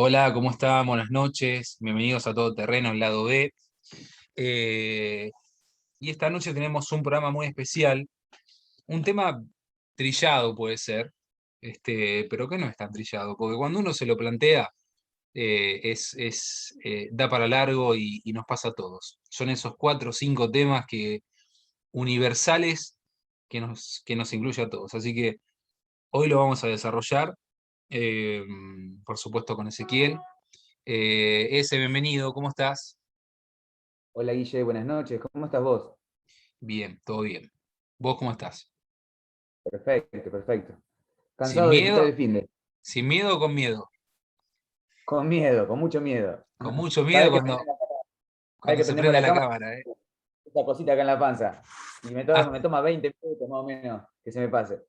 Hola, ¿cómo están? Buenas noches. Bienvenidos a Todo Terreno, el lado B. Eh, y esta noche tenemos un programa muy especial, un tema trillado puede ser, pero que no es tan trillado, porque cuando uno se lo plantea, da para largo y nos pasa a todos. Son esos 4 o 5 temas universales que nos incluye a todos. Así que hoy lo vamos a desarrollar, eh, por supuesto, con Ezequiel. Bienvenido, ¿cómo estás? Hola Guille, buenas noches. ¿Cómo estás vos? Bien, todo bien. ¿Vos cómo estás? Perfecto, perfecto. ¿Sin Cansado de disfrutar miedo? el fin de. ¿Sin miedo o con miedo? Con miedo, con mucho miedo. Con mucho Cada miedo vez que cuando, cada vez cuando que se prendemos prende la la cámara, cámara, ¿eh? esta cosita acá en la panza. Y Hasta, me toma 20 minutos más o menos que se me pase.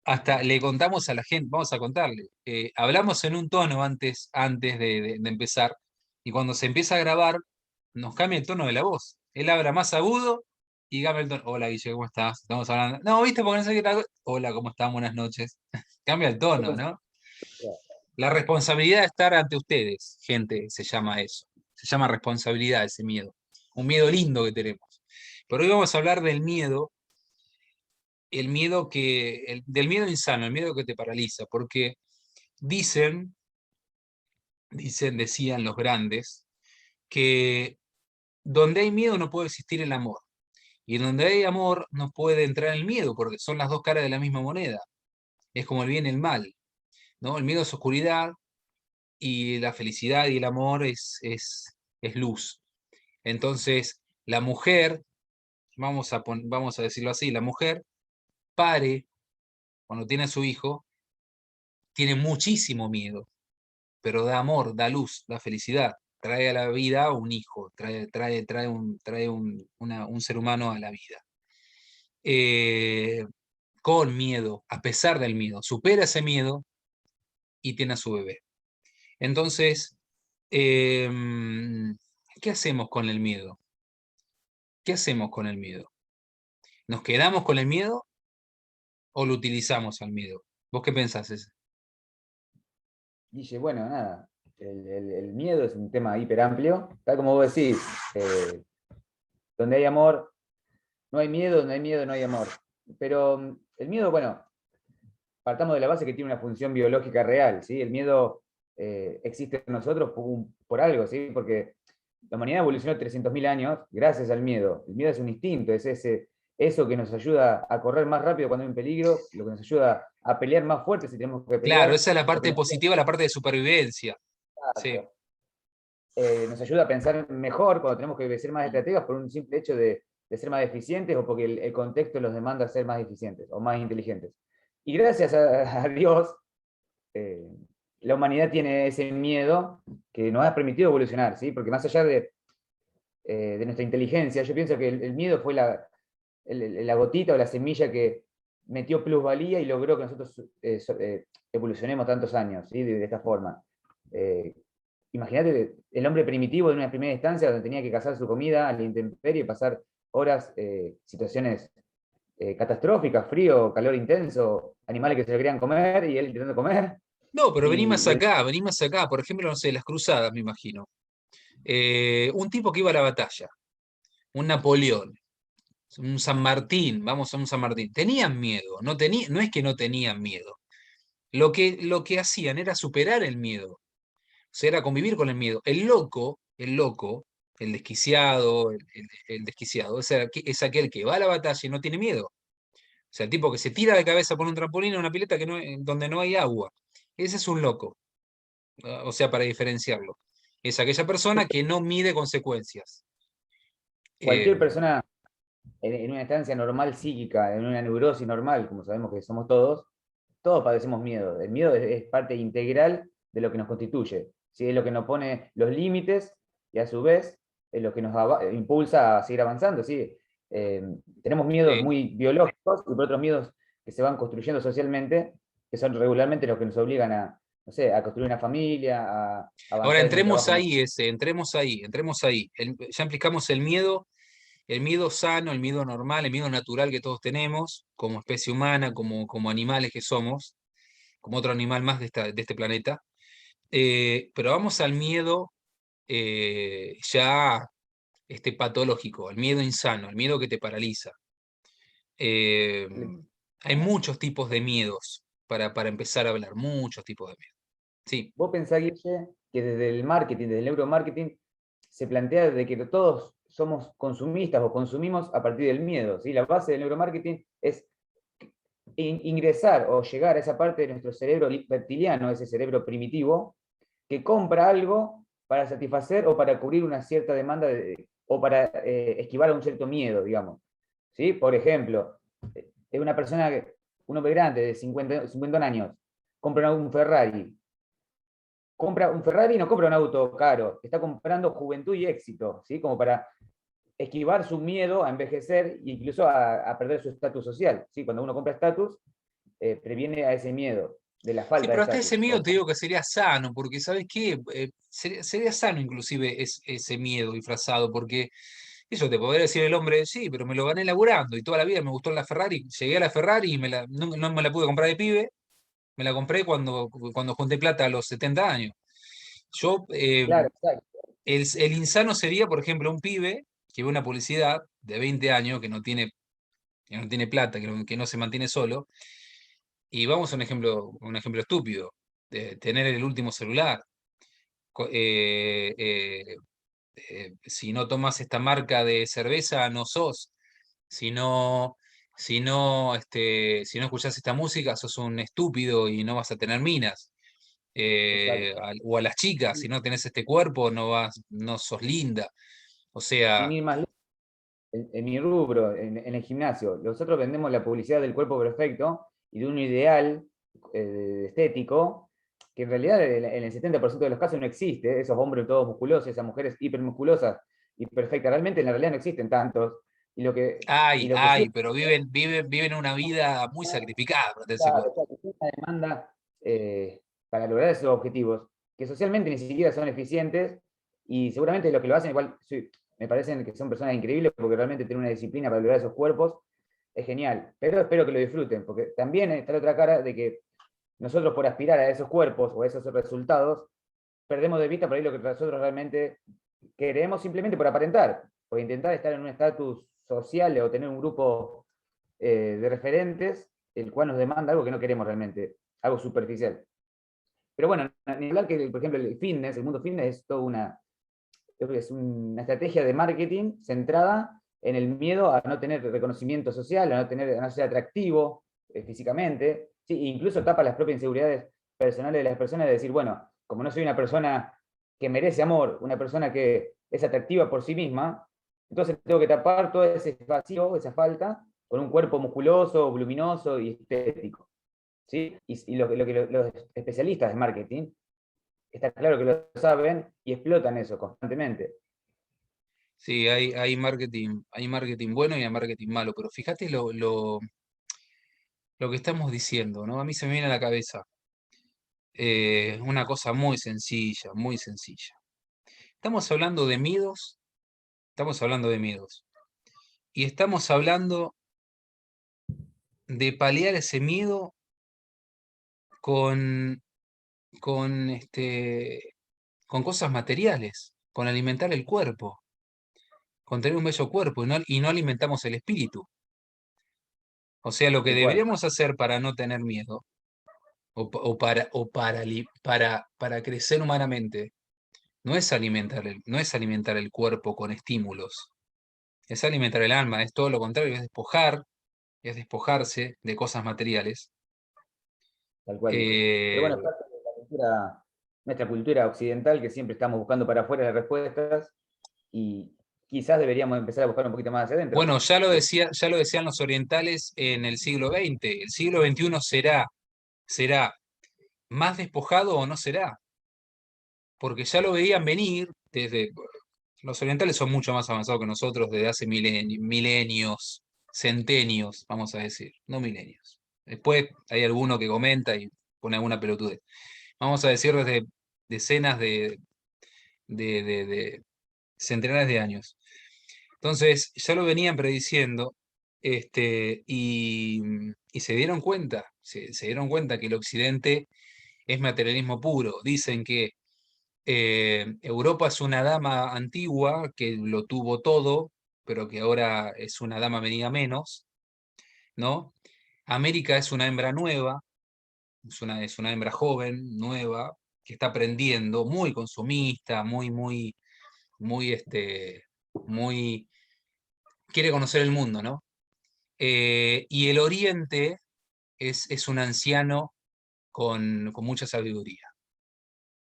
hasta le contamos a la gente, vamos a contarle. Hablamos en un tono antes de empezar, y cuando se empieza a grabar, nos cambia el tono de la voz. Él habla más agudo y cambia el tono. Hola, Guille, ¿cómo estás? Estamos hablando. No, ¿viste? Porque no sé qué tal. Hola, ¿cómo están? Buenas noches. Cambia el Yo tono, pensé, ¿no? La responsabilidad de estar ante ustedes, gente, se llama eso. Se llama responsabilidad ese miedo. Un miedo lindo que tenemos. Pero hoy vamos a hablar del miedo, del miedo insano, el miedo que te paraliza, porque dicen, decían los grandes, que donde hay miedo no puede existir el amor. Y donde hay amor no puede entrar el miedo, porque son las dos caras de la misma moneda. Es como el bien y el mal, ¿no? El miedo es oscuridad y la felicidad y el amor es luz. Entonces, la mujer, vamos a decirlo así, la mujer pare cuando tiene a su hijo, tiene muchísimo miedo, pero da amor, da luz, da felicidad, trae a la vida un hijo, trae un ser humano a la vida. Eh, con miedo, a pesar del miedo, supera ese miedo y tiene a su bebé. Entonces, eh, ¿qué hacemos con el miedo? ¿Qué hacemos con el miedo? ¿Nos quedamos con el miedo o lo utilizamos al miedo? ¿Vos qué pensás? Guille, bueno, nada. El miedo es un tema hiper amplio. Tal como vos decís, eh, donde hay amor, no hay miedo, donde hay miedo, no hay amor. Pero el miedo, bueno, partamos de la base que tiene una función biológica real, ¿sí? El miedo existe en nosotros por algo, ¿sí? Porque la humanidad evolucionó 300.000 años gracias al miedo. El miedo es un instinto, es eso que nos ayuda a correr más rápido cuando hay un peligro, lo que nos ayuda a pelear más fuerte si tenemos que Claro, pelear, esa es la lo que parte nos ayuda, positiva, la parte de supervivencia. Sí. nos ayuda a pensar mejor cuando tenemos que ser más estrategas por un simple hecho de ser más eficientes o porque el contexto los demanda ser más eficientes o más inteligentes. Y gracias a Dios, eh, la humanidad tiene ese miedo que nos ha permitido evolucionar, ¿sí? Porque más allá de nuestra inteligencia, yo pienso que el miedo fue la gotita o la semilla que metió plusvalía y logró que nosotros evolucionemos tantos años, ¿sí? De esta forma. Eh, Imagínate el hombre primitivo en una primera instancia donde tenía que cazar su comida a la intemperie y pasar horas, situaciones catastróficas, frío, calor intenso, animales que se lo querían comer y él intentando comer. No, pero Y el, vení más acá, por ejemplo, no sé, las cruzadas, me imagino. Un tipo que iba a la batalla, un Napoleón, un San Martín, vamos a un San Martín. Tenían miedo, no es que no tenían miedo. Lo que hacían era superar el miedo, o sea, era convivir con el miedo. El desquiciado, el desquiciado, es aquel que va a la batalla y no tiene miedo. O sea, el tipo que se tira de cabeza por un trampolín en una pileta donde no hay agua. Ese es un loco. O sea, para diferenciarlo. Es aquella persona que no mide consecuencias. Cualquier Eh, persona en una instancia normal psíquica, en una neurosis normal, como sabemos que somos todos padecemos miedo. El miedo es parte integral de lo que nos constituye. ¿Sí? Es lo que nos pone los límites y a su vez es lo que nos impulsa a seguir avanzando. ¿Sí? Eh, Tenemos miedos sí. muy biológicos y por otros miedos que se van construyendo socialmente, que son regularmente los que nos obligan a, no sé, a construir una familia, a Ahora avanzar en un entremos trabajo más. ahí, entremos ahí. Ya explicamos el miedo sano, el miedo normal, el miedo natural que todos tenemos, como especie humana, como animales que somos, como otro animal más de este planeta. Pero vamos al miedo ya patológico, al miedo insano, al miedo que te paraliza. Eh, Hay muchos tipos de miedos para empezar a hablar, muchos tipos de miedo. Sí, Vos pensás, Guille, que desde el marketing, desde el neuromarketing, se plantea de que todos somos consumistas o consumimos a partir del miedo. ¿Sí? La base del neuromarketing es ingresar o llegar a esa parte de nuestro cerebro reptiliano, ese cerebro primitivo, que compra algo para satisfacer o para cubrir una cierta demanda o para esquivar a un cierto miedo, digamos. ¿Sí? Por ejemplo, es una persona, un hombre grande de 50 años, compra un Ferrari. Compra un Ferrari y no compra un auto caro, está comprando juventud y éxito, ¿sí? Como para esquivar su miedo a envejecer e incluso a perder su estatus social. ¿Sí? Cuando uno compra estatus, previene a ese miedo de la sí, falta de pero hasta ese estatus. miedo te digo que sería sano, porque ¿sabes qué? Sería sano inclusive ese miedo disfrazado, porque eso te podría decir el hombre, sí, pero me lo gané laburando y toda la vida me gustó la Ferrari, llegué a la Ferrari y no me la pude comprar de pibe, me la compré cuando junté plata a los 70 años. Yo, Claro, exacto. el insano sería, por ejemplo, un pibe que ve una publicidad de 20 años que no tiene plata, que no se mantiene solo. Y vamos a un ejemplo estúpido, de tener el último celular. Co- eh, eh, si no tomas esta marca de cerveza, no sos. Si no, si no escuchás esta música, sos un estúpido y no vas a tener minas. Exacto. O a las chicas, si no tenés este cuerpo, no sos linda. O Sin sea, ir más lejos, en mi rubro, en el gimnasio, nosotros vendemos la publicidad del cuerpo perfecto y de un ideal estético que en realidad en el 70% de los casos no existe, esos hombres todos musculosos, esas mujeres hipermusculosas y perfectas, realmente en la realidad no existen tantos. Y lo que, y lo que sí, pero viven una vida muy sacrificada para tener ese claro, cuerpo. es una demanda para lograr esos objetivos, que socialmente ni siquiera son eficientes, y seguramente lo que lo hacen, igual sí, me parecen que son personas increíbles, porque realmente tienen una disciplina para lograr esos cuerpos, es genial, pero espero que lo disfruten, porque también está la otra cara de que nosotros por aspirar a esos cuerpos o a esos resultados, perdemos de vista por ahí lo que nosotros realmente queremos simplemente por aparentar, por intentar estar en un estatus social o tener un grupo de referentes, el cual nos demanda algo que no queremos realmente, algo superficial. Pero bueno, ni hablar que, por ejemplo, el fitness, el mundo fitness es toda una estrategia de marketing centrada en el miedo a no tener reconocimiento social, a no ser atractivo físicamente, ¿sí? E incluso tapa las propias inseguridades personales de las personas de decir, bueno, como no soy una persona que merece amor, una persona que es atractiva por sí misma, entonces tengo que tapar todo ese vacío, esa falta, con un cuerpo musculoso, voluminoso y estético. ¿Sí? Y lo que los especialistas de marketing está claro que lo saben y explotan eso constantemente. Sí, hay marketing bueno y hay marketing malo, pero fíjate lo que estamos diciendo, ¿no? A mí se me viene a la cabeza una cosa muy sencilla, muy sencilla. Estamos hablando de miedos, estamos hablando de miedos, y estamos hablando de paliar ese miedo con, con cosas materiales, con alimentar el cuerpo, con tener un bello cuerpo, y no alimentamos el espíritu. O sea, lo que Tal cual, deberíamos hacer para no tener miedo o para crecer humanamente, no es alimentar el cuerpo con estímulos, es alimentar el alma, es todo lo contrario, es despojarse de cosas materiales. tal cual, Guille. Pero Eh, bueno, es parte de la cultura, nuestra cultura occidental, que siempre estamos buscando para afuera las respuestas y quizás deberíamos empezar a buscar un poquito más hacia adentro. bueno, ya lo decían los orientales en el siglo XX. ¿El siglo XXI será más despojado o no será? Porque ya lo veían venir desde. Los orientales son mucho más avanzados que nosotros desde hace milenios, centenios, vamos a decir, no milenios. Después hay alguno que comenta y pone alguna pelotudez. Vamos a decir desde decenas de centenares de años. Entonces, ya lo venían prediciendo, y se dieron cuenta que el occidente es materialismo puro. Dicen que Europa es una dama antigua que lo tuvo todo, pero que ahora es una dama venida menos, ¿no? América es una hembra nueva, es una hembra joven, nueva, que está aprendiendo, muy consumista, muy, quiere conocer el mundo, ¿no? Y el Oriente es un anciano con mucha sabiduría.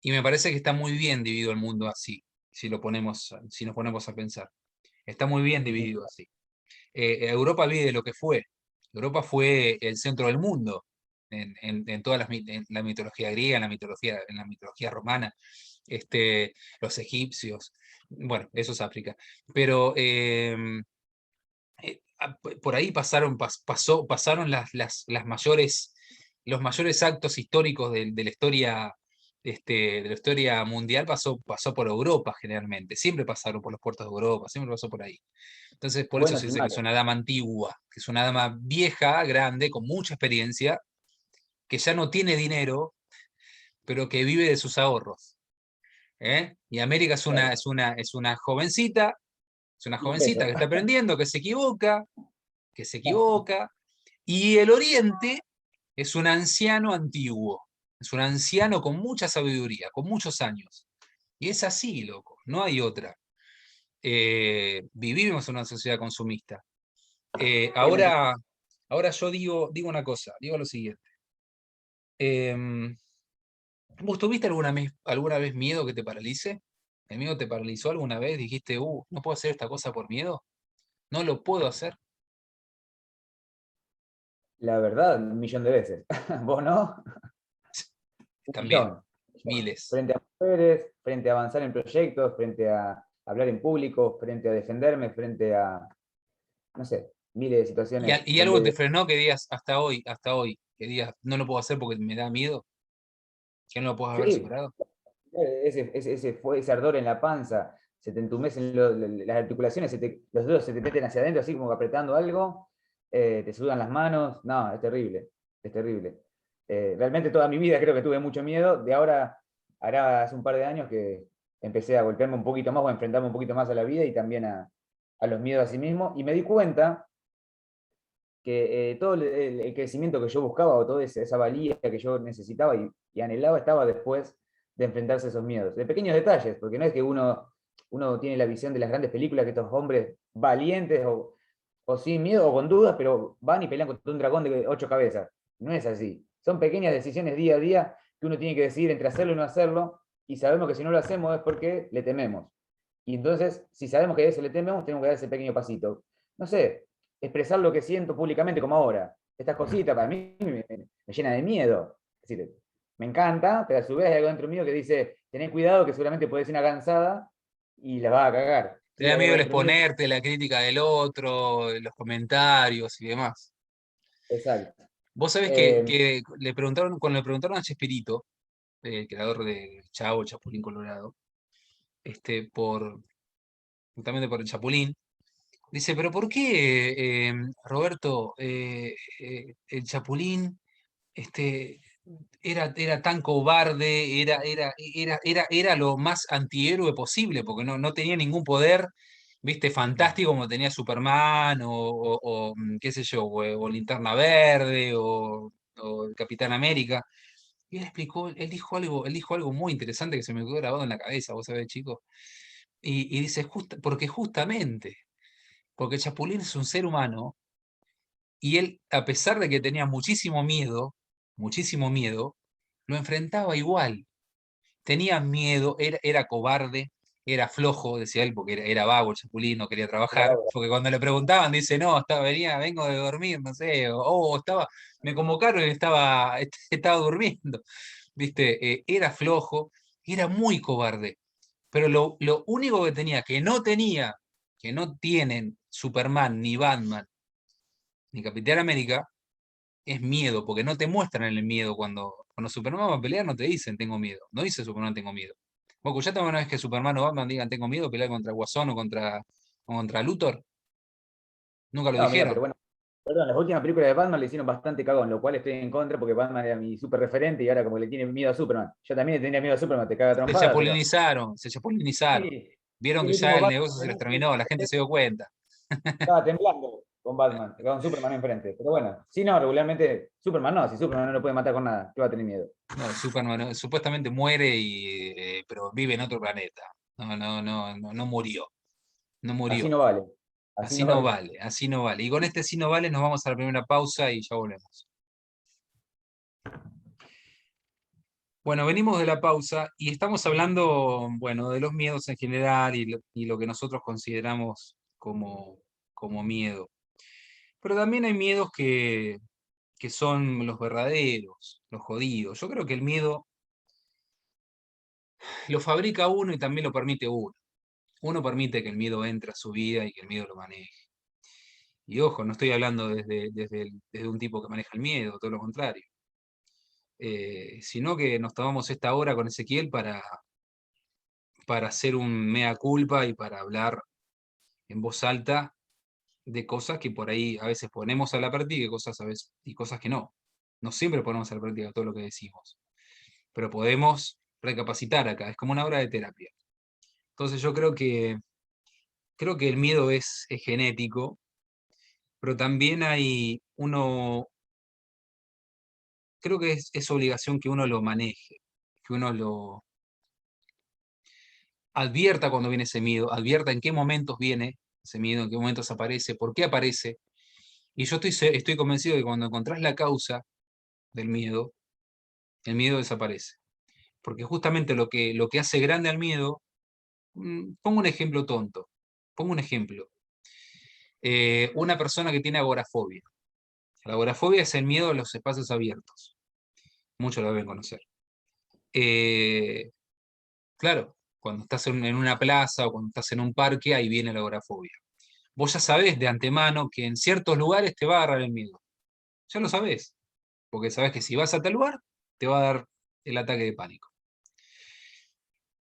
Y me parece que está muy bien dividido el mundo así, si nos ponemos a pensar. Está muy bien dividido así. Europa vive de lo que fue. Europa fue el centro del mundo en todas en la mitología griega, en la mitología romana, los egipcios. Bueno, eso es África. Pero por ahí pasaron los mayores actos históricos de la historia, de la historia mundial, pasó por Europa generalmente. Siempre pasaron por los puertos de Europa, siempre pasó por ahí. Entonces, por eso se Buenos y dice que es malos. una dama antigua, que es una dama vieja, grande, con mucha experiencia, que ya no tiene dinero, pero que vive de sus ahorros. ¿Eh? Y América Claro. es una Sin jovencita peso. que está aprendiendo, que se equivoca, y el Oriente es un anciano antiguo, es un anciano con mucha sabiduría, con muchos años. Y es así, loco, no hay otra. Vivimos en una sociedad consumista. Bueno, Ahora yo digo una cosa, digo lo siguiente. Em, ¿Vos tuviste alguna vez miedo que te paralice? ¿El miedo te paralizó alguna vez? Dijiste, no puedo hacer esta cosa por miedo, no lo puedo hacer. la verdad, 1 millón de veces. ¿Vos no? Un También, millón. miles. Frente a mujeres, frente a avanzar en proyectos, frente a hablar en público, frente a defenderme, frente a, no sé, miles de situaciones Y algo te donde frenó que digas hasta hoy, que digas, no lo puedo hacer porque me da miedo, que no lo puedo haber sí, superado. ese ardor en la panza, se te entumecen las articulaciones, los dedos se te meten hacia adentro, así como que apretando algo, te sudan las manos, no, es terrible, es terrible. Realmente toda mi vida creo que tuve mucho miedo, de ahora, hará hace un par de años que empecé a golpearme un poquito más o a enfrentarme un poquito más a la vida y también a los miedos a sí mismo, y me di cuenta que todo el crecimiento que yo buscaba o toda esa valía que yo necesitaba y anhelaba estaba después de enfrentarse a esos miedos. De pequeños detalles, porque no es que uno tiene la visión de las grandes películas que estos hombres valientes o sin miedo o con dudas, pero van y pelean contra un dragón de 8 cabezas. No es así. Son pequeñas decisiones día a día que uno tiene que decidir entre hacerlo y no hacerlo, y sabemos que si no lo hacemos es porque le tememos. Y entonces, si sabemos que a eso le tememos, tenemos que dar ese pequeño pasito. No sé, expresar lo que siento públicamente como ahora. Estas cositas para mí me llenan de miedo. Es decir, me encanta, pero a su vez hay algo dentro mío que dice, tened cuidado que seguramente puede ser una cansada y la vas a cagar. Te Y da hay algo miedo el dentro mío. exponerte, la crítica del otro, los comentarios y demás. Exacto. Vos sabés Eh, que cuando le preguntaron a Chespirito, el creador de Chavo, Chapulín Colorado, por, justamente por el Chapulín, dice, pero ¿por qué, Roberto, el Chapulín este, era tan cobarde, era lo más antihéroe posible, porque no tenía ningún poder, viste, fantástico como tenía Superman, qué sé yo, o Linterna Verde, o el Capitán América. Y él explicó, él dijo algo muy interesante que se me quedó grabado en la cabeza, vos sabés, chicos. Y dice, porque justamente, porque Chapulín es un ser humano, y él, a pesar de que tenía muchísimo miedo, lo enfrentaba igual. Tenía miedo, era cobarde, era flojo, decía él, porque era vago el Chapulín, no quería trabajar. Porque cuando le preguntaban, dice, no, vengo de dormir, no sé, me convocaron y estaba durmiendo. ¿Viste? Era flojo, era muy cobarde. Pero lo único que tenía, que no tienen Superman, ni Batman, ni Capitán América, es miedo, porque no te muestran el miedo cuando Superman va a pelear, no te dicen tengo miedo. No dice Superman tengo miedo. ¿Vos escuchaste una vez que Superman o Batman digan tengo miedo pelear contra Guasón o contra Luthor? Nunca lo no, mira, pero dijeron. bueno, Perdón, las últimas películas de Batman le hicieron bastante cagón, lo cual estoy en contra porque Batman era mi super referente y ahora como le tiene miedo a Superman. Yo también le tenía miedo a Superman, te caga Se trompada, pero chapulinizaron, se chapulinizaron. sí, Vieron el que ya último el Batman negocio se les terminó, la gente se dio cuenta. estaba temblando con Batman, con Superman enfrente. Pero bueno, si no, regularmente Superman no, si Superman no lo puede matar con nada, ¿qué va a tener miedo? No, Superman supuestamente muere, pero vive en otro planeta. No murió, no Así murió. no vale, así Así no no vale. vale, así no vale. Y con este sí no vale nos vamos a la primera pausa y ya volvemos. Bueno, venimos de la pausa y estamos hablando, bueno, de los miedos en general y lo que nosotros consideramos como miedo. Pero también hay miedos que son los verdaderos, los jodidos. Yo creo que el miedo lo fabrica uno y también lo permite uno. Uno permite que el miedo entre a su vida y que el miedo lo maneje. Y ojo, no estoy hablando desde un tipo que maneja el miedo, todo lo contrario. Sino que nos tomamos esta hora con Ezequiel para hacer un mea culpa y para hablar en voz alta de cosas que por ahí a veces ponemos a la práctica y cosas a veces, y cosas que no. No siempre ponemos a la práctica todo lo que decimos, pero podemos recapacitar acá, es como una hora de terapia. Entonces yo creo que el miedo es genético, pero también hay uno, creo que es obligación que uno lo maneje, que uno lo advierta cuando viene ese miedo, advierta en qué momentos viene ese miedo, en qué momentos aparece, por qué aparece. Y yo estoy convencido de que cuando encontrás la causa del miedo, el miedo desaparece. Porque justamente lo que hace grande al miedo, pongo un ejemplo tonto, pongo un ejemplo. Una persona que tiene agorafobia. La agorafobia es el miedo a los espacios abiertos. Muchos lo deben conocer. Eh, claro, cuando estás en una plaza o cuando estás en un parque, ahí viene la agorafobia. Vos ya sabés de antemano que en ciertos lugares te va a agarrar el miedo. Ya lo sabés, porque sabés que si vas a tal lugar, te va a dar el ataque de pánico.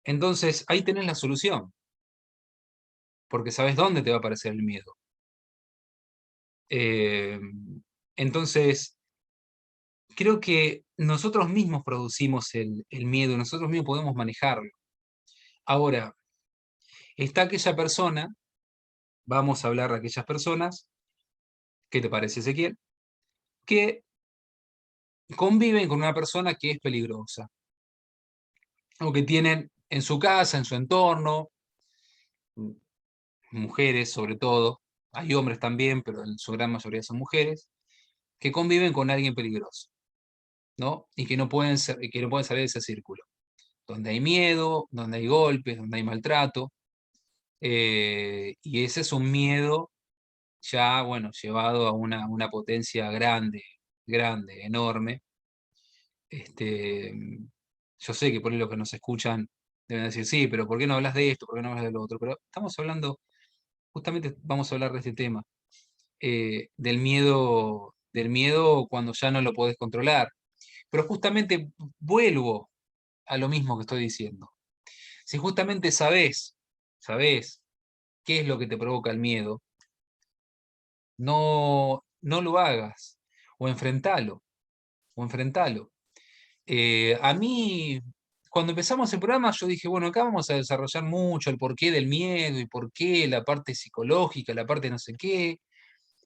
Entonces, ahí tenés la solución, porque sabés dónde te va a aparecer el miedo. Eh, entonces, creo que nosotros mismos producimos el miedo, nosotros mismos podemos manejarlo. Ahora, está aquella persona, vamos a hablar de aquellas personas, ¿qué te parece, Ezequiel? Que conviven con una persona que es peligrosa, o que tienen en su casa, en su entorno, mujeres sobre todo, hay hombres también, pero en su gran mayoría son mujeres, que conviven con alguien peligroso, ¿no? Y que no pueden salir de ese círculo, donde hay miedo, donde hay golpes, donde hay maltrato, y ese es un miedo ya, bueno, llevado a una potencia grande, grande, enorme. Este, yo sé que por ahí los que nos escuchan deben decir, sí, pero ¿por qué no hablas de esto? ¿Por qué no hablas de lo otro? Pero estamos hablando, justamente vamos a hablar de este tema, del miedo cuando ya no lo podés controlar. Pero justamente vuelvo a lo mismo que estoy diciendo. Si justamente sabés qué es lo que te provoca el miedo, no lo hagas, o enfrentalo, o enfrentalo. A mí, cuando empezamos el programa, yo dije, bueno, acá vamos a desarrollar mucho el porqué del miedo y por qué la parte psicológica, la parte no sé qué,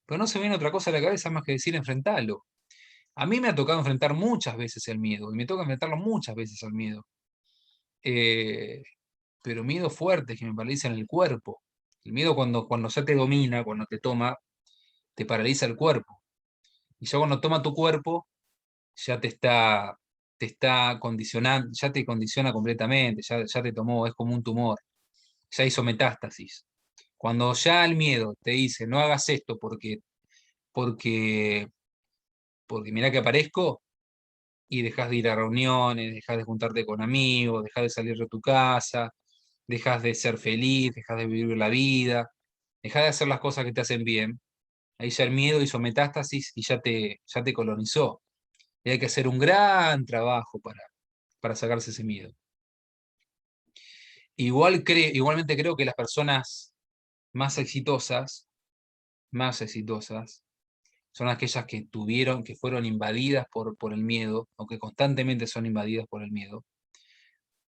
pero no se me viene otra cosa a la cabeza más que decir enfrentalo. A mí me ha tocado enfrentar muchas veces el miedo, y me toca enfrentarlo muchas veces al miedo. Eh, pero miedo fuerte que me paraliza en el cuerpo. El miedo cuando ya te domina, cuando te toma, te paraliza el cuerpo. Y ya cuando toma tu cuerpo, ya te está condicionando, ya te condiciona completamente, ya te tomó, es como un tumor, ya hizo metástasis. Cuando ya el miedo te dice, no hagas esto porque, porque mirá que aparezco, y dejas de ir a reuniones, dejas de juntarte con amigos, dejas de salir de tu casa, dejas de ser feliz, dejas de vivir la vida, dejas de hacer las cosas que te hacen bien. Ahí ya el miedo hizo metástasis y ya te colonizó. Y hay que hacer un gran trabajo para sacarse ese miedo. Igualmente creo que las personas más exitosas, son aquellas que fueron invadidas por el miedo, o que constantemente son invadidas por el miedo,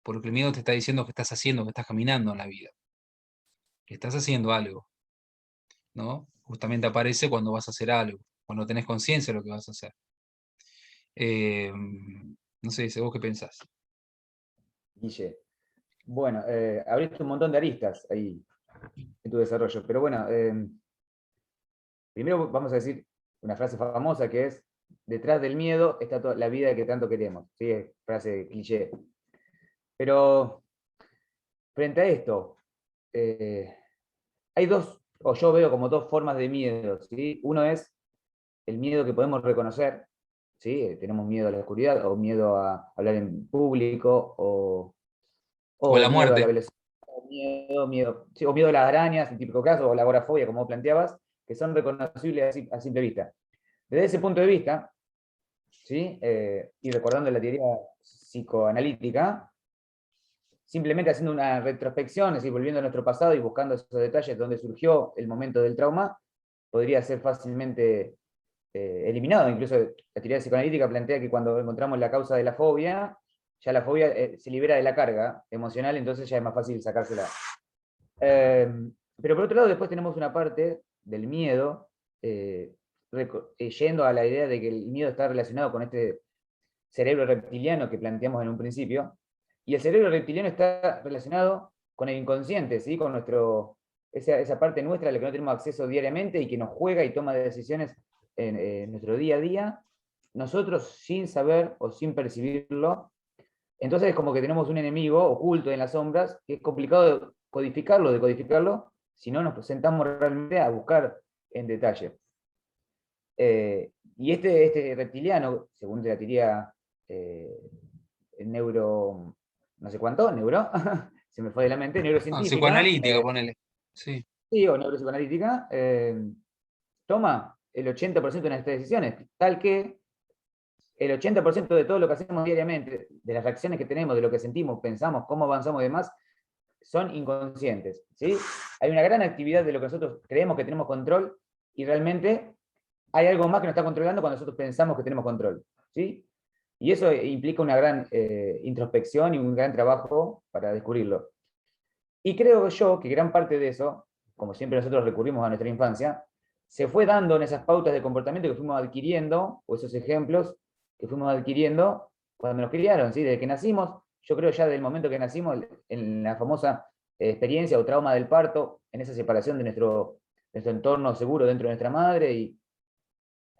porque el miedo te está diciendo que estás haciendo, que estás caminando en la vida, que estás haciendo algo, ¿no? Justamente aparece cuando vas a hacer algo, cuando tenés conciencia de lo que vas a hacer. Eh, no sé, ¿vos qué pensás? Guille. Bueno, abriste un montón de aristas ahí en tu desarrollo, pero bueno, primero vamos a decir una frase famosa que es, detrás del miedo está toda la vida que tanto queremos, ¿sí? Es frase cliché. Pero frente a esto, eh, hay dos, o yo veo como dos formas de miedo, ¿sí? Uno es el miedo que podemos reconocer, ¿sí? Tenemos miedo a la oscuridad, o miedo a hablar en público, O a o la miedo a la muerte. velocidad, sí, o miedo a las arañas, en típico caso, o la agorafobia, como planteabas, que son reconocibles a simple vista. Desde ese punto de vista, ¿sí? Y recordando la teoría psicoanalítica, simplemente haciendo una retrospección, es decir, volviendo a nuestro pasado y buscando esos detalles donde surgió el momento del trauma, podría ser fácilmente eliminado. Incluso la teoría psicoanalítica plantea que cuando encontramos la causa de la fobia, ya la fobia se libera de la carga emocional, entonces ya es más fácil sacársela. Pero por otro lado, después tenemos una parte del miedo, yendo a la idea de que el miedo está relacionado con este cerebro reptiliano que planteamos en un principio, y el cerebro reptiliano está relacionado con el inconsciente, ¿sí? Con esa parte nuestra a la que no tenemos acceso diariamente y que nos juega y toma decisiones en nuestro día a día, nosotros sin saber o sin percibirlo. Entonces es como que tenemos un enemigo oculto en las sombras, que es complicado decodificarlo, si no nos sentamos realmente a buscar en detalle. Y este reptiliano, según la teoría neuro, no sé cuánto, neuro, se me fue de la mente, Ah, neurocientífica, psicoanalítica, ponele. Sí. sí, o neuropsicoanalítica, toma el 80% de nuestras decisiones, tal que el 80% de todo lo que hacemos diariamente, de las reacciones que tenemos, de lo que sentimos, pensamos, cómo avanzamos y demás, son inconscientes, ¿sí? Hay una gran actividad de lo que nosotros creemos que tenemos control y realmente hay algo más que nos está controlando cuando nosotros pensamos que tenemos control, ¿sí? Y eso implica una gran introspección y un gran trabajo para descubrirlo. Y creo yo que gran parte de eso, como siempre nosotros recurrimos a nuestra infancia, se fue dando en esas pautas de comportamiento que fuimos adquiriendo, o esos ejemplos que fuimos adquiriendo cuando nos criaron, ¿sí? Desde que nacimos, yo creo ya del momento que nacimos, en la famosa experiencia o trauma del parto, en esa separación de nuestro entorno seguro dentro de nuestra madre, y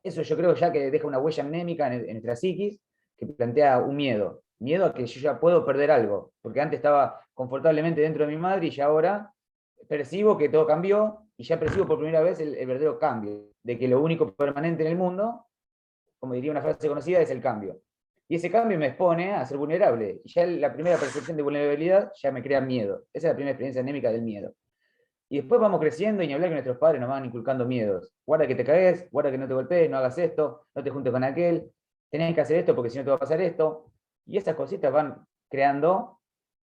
eso yo creo ya que deja una huella anémica en nuestra psiquis, que plantea un miedo a que yo ya puedo perder algo, porque antes estaba confortablemente dentro de mi madre y ya ahora percibo que todo cambió y ya percibo por primera vez el verdadero cambio, de que lo único permanente en el mundo, como diría una frase conocida, es el cambio. Y ese cambio me expone a ser vulnerable. Y ya la primera percepción de vulnerabilidad ya me crea miedo. Esa es la primera experiencia anémica del miedo. Y después vamos creciendo y ni hablar que nuestros padres nos van inculcando miedos. Guarda que te caes, guarda que no te golpees, no hagas esto, no te juntes con aquel, tenés que hacer esto porque si no te va a pasar esto. Y esas cositas van creando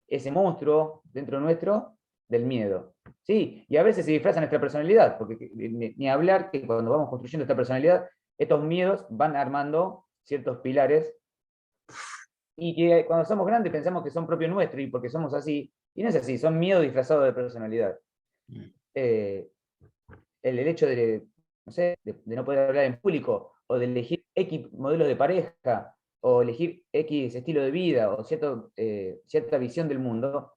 ese monstruo dentro nuestro del miedo. ¿Sí? Y a veces se disfraza nuestra personalidad, porque ni hablar que cuando vamos construyendo esta personalidad, estos miedos van armando ciertos pilares y que cuando somos grandes pensamos que son propios nuestros y porque somos así, y no es así, son miedos disfrazados de personalidad. Eh, el hecho de, no sé, de no poder hablar en público, o de elegir X modelos de pareja, o elegir X estilo de vida, o cierta visión del mundo,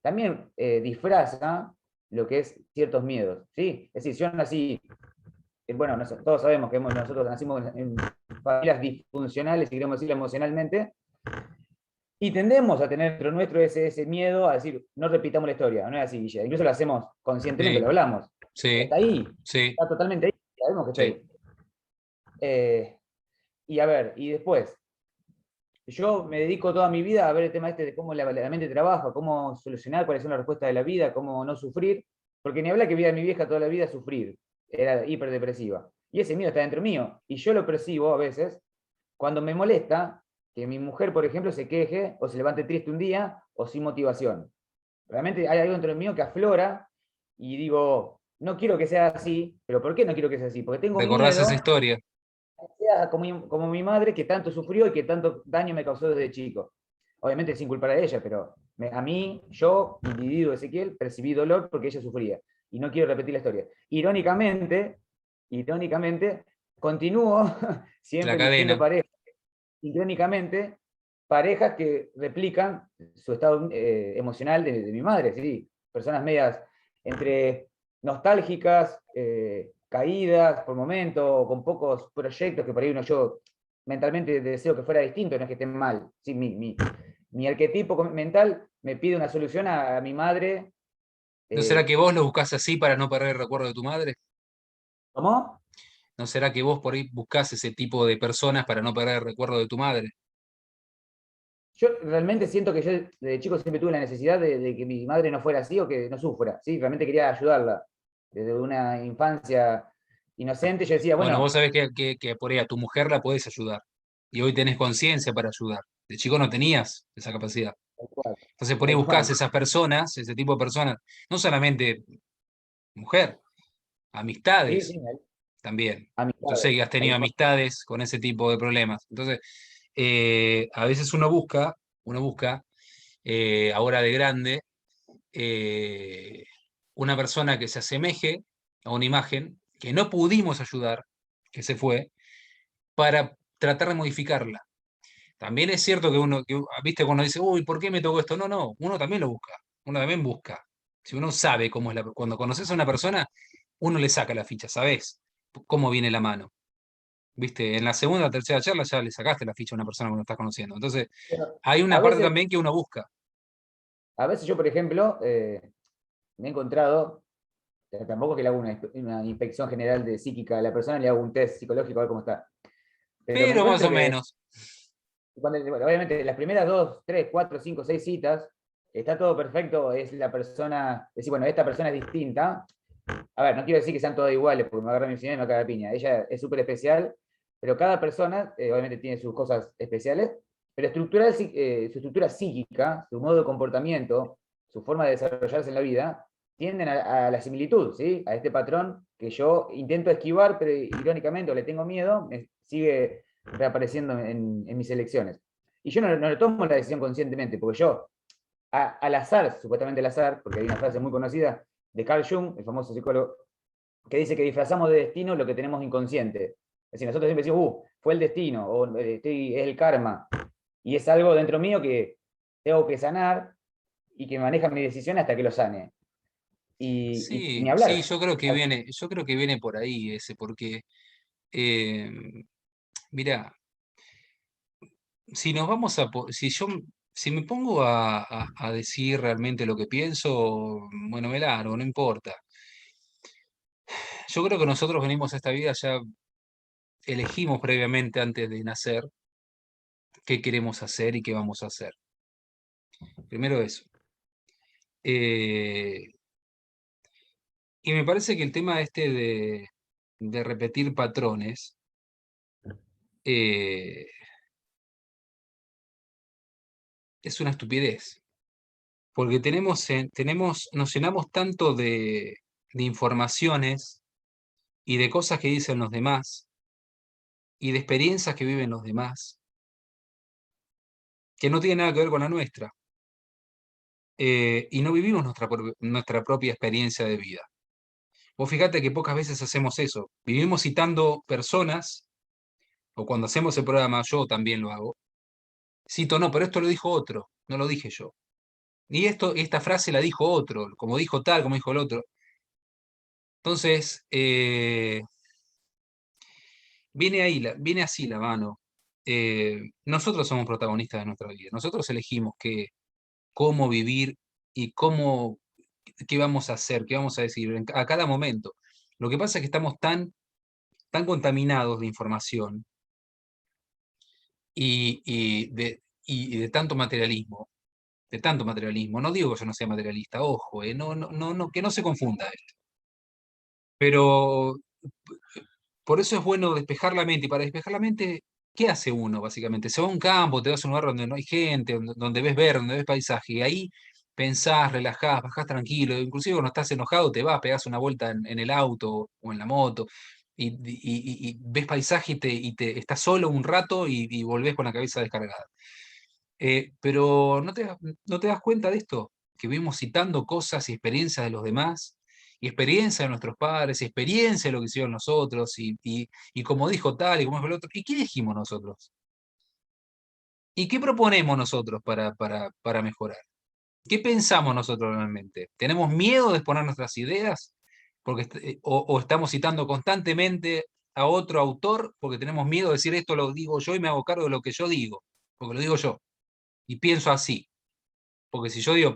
también disfraza lo que es ciertos miedos, ¿sí? Es decir, yo nací, bueno, todos sabemos que nosotros nacimos en familias disfuncionales, si queremos decirlo emocionalmente, y tendemos a tener dentro nuestro ese miedo a decir, no repitamos la historia, no es así, Guille. Incluso lo hacemos conscientemente, lo Sí, hablamos. sí, Está ahí, sí, está totalmente ahí, sabemos que está sí. ahí. Y a ver, y después, yo me dedico toda mi vida a ver el tema este de cómo la mente trabaja, cómo solucionar, cuáles son las respuestas de la vida, cómo no sufrir, porque ni habla que vida de mi vieja toda la vida sufrir, era hiperdepresiva. Y ese miedo está dentro mío, y yo lo percibo a veces cuando me molesta que mi mujer, por ejemplo, se queje o se levante triste un día o sin motivación. Realmente hay algo dentro mío que aflora y digo, no quiero que sea así, pero ¿por qué no quiero que sea así? Porque tengo ¿Recordás esa miedo historia? que sea como mi madre que tanto sufrió y que tanto daño me causó desde chico. Obviamente sin culpar a ella, pero a mí, yo, individuo Ezequiel, percibí dolor porque ella sufría. Y no quiero repetir la historia. Irónicamente, continúo La siempre eligiendo cadena. parejas, irónicamente, parejas que replican su estado emocional de mi madre, ¿sí? Personas medias entre nostálgicas, caídas por momento, con pocos proyectos que por ahí yo mentalmente deseo que fuera distinto, no es que estén mal. ¿Sí? Mi arquetipo mental me pide una solución a mi madre. ¿No será Eh, que vos lo buscás así para no perder el recuerdo de tu madre? ¿Cómo? ¿No será que vos por ahí buscás ese tipo de personas para no perder el recuerdo de tu madre? Yo realmente siento que yo desde chico siempre tuve la necesidad de que mi madre no fuera así o que no sufra, ¿sí? Realmente quería ayudarla. Desde una infancia inocente yo decía, Bueno, vos bueno, sabés que por ahí a tu mujer la podés ayudar. Y hoy tenés conciencia para ayudar. De chico no tenías esa capacidad. tal cual, Entonces por ahí tal buscás cual. esas personas, ese tipo de personas, no solamente mujer, Sí, amistades sí, también. Yo sé amistades, que has tal tenido cual. amistades con ese tipo de problemas. Entonces, a veces uno busca ahora de grande, eh, una persona que se asemeje a una imagen que no pudimos ayudar, que se fue, para tratar de modificarla. También es cierto que viste, cuando dice, uy, ¿por qué me tocó esto? No, no, uno también lo busca, uno también busca. Si uno sabe cómo es cuando conoces a una persona, uno le saca la ficha, sabes cómo viene la mano. Viste, en la segunda o tercera charla ya le sacaste la ficha a una persona que no estás conociendo. Entonces, Pero hay a una parte veces, también que uno busca. a veces yo, por ejemplo, me he encontrado, tampoco que le hago una inspección general de psíquica a la persona, le hago un test psicológico a ver cómo está. Pero me Pero más encuentro o que menos. bueno, obviamente las primeras 2, 3, 4, 5, 6 citas, está todo perfecto, es la persona, decir, bueno, esta persona es distinta. A ver, no quiero decir que sean todas iguales, porque me agarra mi opinión y me caga la piña. Ella es súper especial, pero cada persona, obviamente, tiene sus cosas especiales, pero su estructura psíquica, su modo de comportamiento, su forma de desarrollarse en la vida, tienden a la similitud, ¿sí? A este patrón que yo intento esquivar, pero irónicamente, o le tengo miedo, me sigue reapareciendo en mis elecciones. Y yo no le tomo la decisión conscientemente, porque yo, al azar, supuestamente al azar, porque hay una frase muy conocida de Carl Jung, el famoso psicólogo, que dice que disfrazamos de destino lo que tenemos inconsciente. Es decir, nosotros siempre decimos, fue el destino, o es el karma, y es algo dentro mío que tengo que sanar y que maneja mi decisión hasta que lo sane. Y ni Sí, sí, hablar. yo creo que viene por ahí ese, porque, eh, mira, si nos vamos a, si me pongo a decir realmente lo que pienso, bueno, me largo, no importa. Yo creo que nosotros venimos a esta vida ya elegimos previamente antes de nacer qué queremos hacer y qué vamos a hacer. Primero eso. Eh, y me parece que el tema este de repetir patrones, eh, es una estupidez, porque nos llenamos tanto de informaciones y de cosas que dicen los demás y de experiencias que viven los demás, que no tienen nada que ver con la nuestra, y no vivimos nuestra propia experiencia de vida. Vos fíjate que pocas veces hacemos eso. Vivimos citando personas, o cuando hacemos el programa, yo también lo hago. Cito, no, pero esto lo dijo otro, no lo dije yo. Y esta frase la dijo otro, como dijo tal, como dijo el otro. Entonces, viene así la mano. Nosotros somos protagonistas de nuestra vida. Nosotros elegimos cómo vivir y qué vamos a hacer, qué vamos a decir a cada momento. Lo que pasa es que estamos tan contaminados de información y de tanto materialismo. No digo que yo no sea materialista, ojo, no, no, no, no, que no se confunda esto. Pero por eso es bueno despejar la mente. Y para despejar la mente, ¿qué hace uno básicamente? Se va a un campo, te vas a un lugar donde no hay gente, donde ves verde, donde ves paisaje. Y ahí pensás, relajás, bajás tranquilo, inclusive cuando estás enojado te vas, pegás una vuelta en el auto o en la moto, y ves paisaje estás solo un rato y volvés con la cabeza descargada. Pero no te das cuenta de esto, que vivimos citando cosas y experiencias de los demás, y experiencias de nuestros padres, y experiencia de lo que hicieron nosotros, y como dijo tal, y como dijo el otro. ¿Y qué dijimos nosotros? ¿Y qué proponemos nosotros para mejorar? ¿Qué pensamos nosotros realmente? ¿Tenemos miedo de exponer nuestras ideas? O estamos citando constantemente a otro autor porque tenemos miedo de decir esto lo digo yo y me hago cargo de lo que yo digo, porque lo digo yo y pienso así. Porque si yo digo,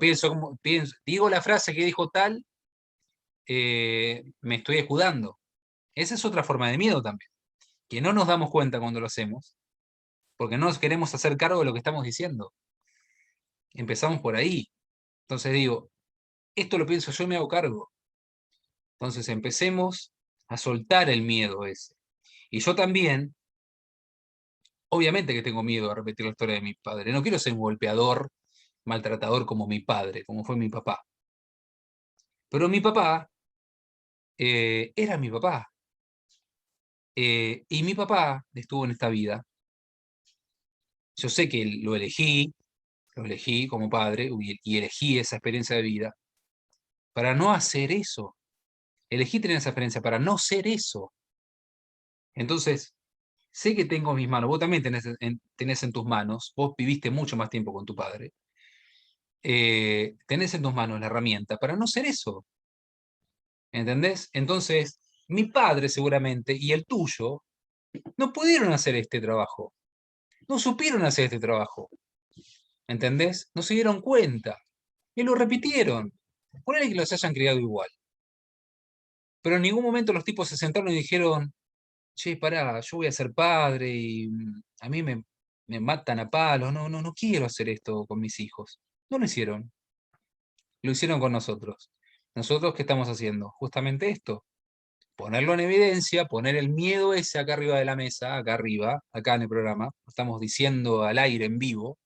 digo la frase que dijo tal, me estoy escudando. Esa es otra forma de miedo también, que no nos damos cuenta cuando lo hacemos, porque no nos queremos hacer cargo de lo que estamos diciendo. Empezamos por ahí. Entonces digo, esto lo pienso yo y me hago cargo. Entonces empecemos a soltar el miedo ese. Y yo también, obviamente que tengo miedo a repetir la historia de mi padre. No quiero ser un golpeador, maltratador como mi padre, como fue mi papá. Pero mi papá era mi papá. Y mi papá estuvo en esta vida. Yo sé que lo elegí como padre y elegí esa experiencia de vida para no hacer eso. Elegí tener esa experiencia para no ser eso. Entonces, sé que tengo en mis manos, vos también tenés en tus manos, vos viviste mucho más tiempo con tu padre, tenés en tus manos la herramienta para no ser eso. ¿Entendés? Entonces, mi padre seguramente y el tuyo no pudieron hacer este trabajo, no supieron hacer este trabajo. ¿Entendés? No se dieron cuenta. Y lo repitieron. Ponele que los hayan criado igual. Pero en ningún momento los tipos se sentaron y dijeron, che, pará, yo voy a ser padre y a mí me matan a palos. No, no, no quiero hacer esto con mis hijos. No lo hicieron. Lo hicieron con nosotros. ¿Nosotros qué estamos haciendo? Justamente esto. Ponerlo en evidencia, poner el miedo ese acá arriba de la mesa, acá arriba, acá en el programa. Lo estamos diciendo al aire, en vivo,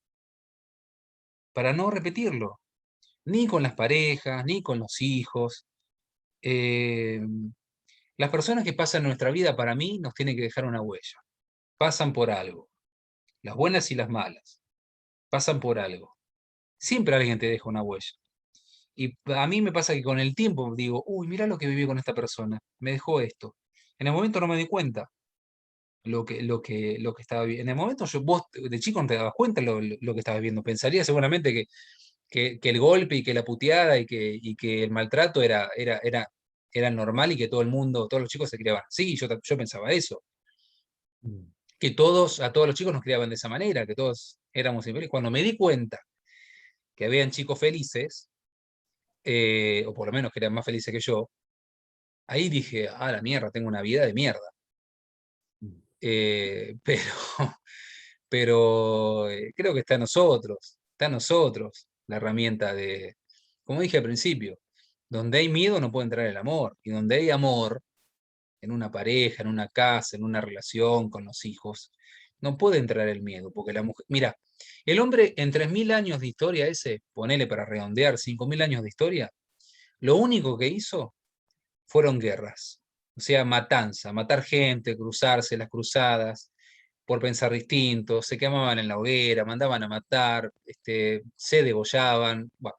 para no repetirlo. Ni con las parejas, ni con los hijos. Eh, las personas que pasan en nuestra vida, para mí, nos tienen que dejar una huella. Pasan por algo. Las buenas y las malas. Pasan por algo. Siempre alguien te deja una huella. Y a mí me pasa que con el tiempo digo, uy, mira lo que viví con esta persona. Me dejó esto. En el momento no me di cuenta lo que estaba viendo. En el momento vos de chico no te dabas cuenta lo que estabas viendo. Pensaría seguramente que el golpe y que la puteada y que el maltrato era normal y que todo el mundo, todos los chicos se criaban así. Yo pensaba eso, que a todos los chicos nos criaban de esa manera, que todos éramos infelices. Cuando me di cuenta que habían chicos felices, o por lo menos que eran más felices que yo, ahí dije, ah, la mierda, tengo una vida de mierda. Pero, pero creo que está en nosotros la herramienta de, como dije al principio, donde hay miedo no puede entrar el amor, y donde hay amor, en una pareja, en una casa, en una relación con los hijos, no puede entrar el miedo, porque la mujer, mira, el hombre en 3.000 años de historia ese, ponele para redondear, 5.000 años de historia, lo único que hizo fueron guerras, o sea, matanza, matar gente, cruzarse las cruzadas, por pensar distinto, se quemaban en la hoguera, mandaban a matar, se degollaban. Bueno,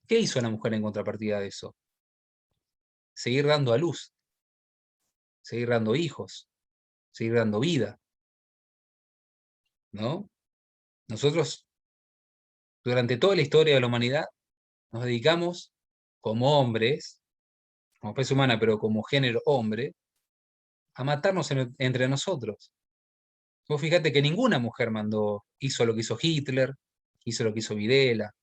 ¿qué hizo la mujer en contrapartida de eso? Seguir dando a luz, seguir dando hijos, seguir dando vida, ¿no? Nosotros, durante toda la historia de la humanidad, nos dedicamos como hombres, como especie humana, pero como género hombre, a matarnos entre nosotros. Vos fíjate que ninguna mujer hizo lo que hizo Hitler, hizo lo que hizo Videla.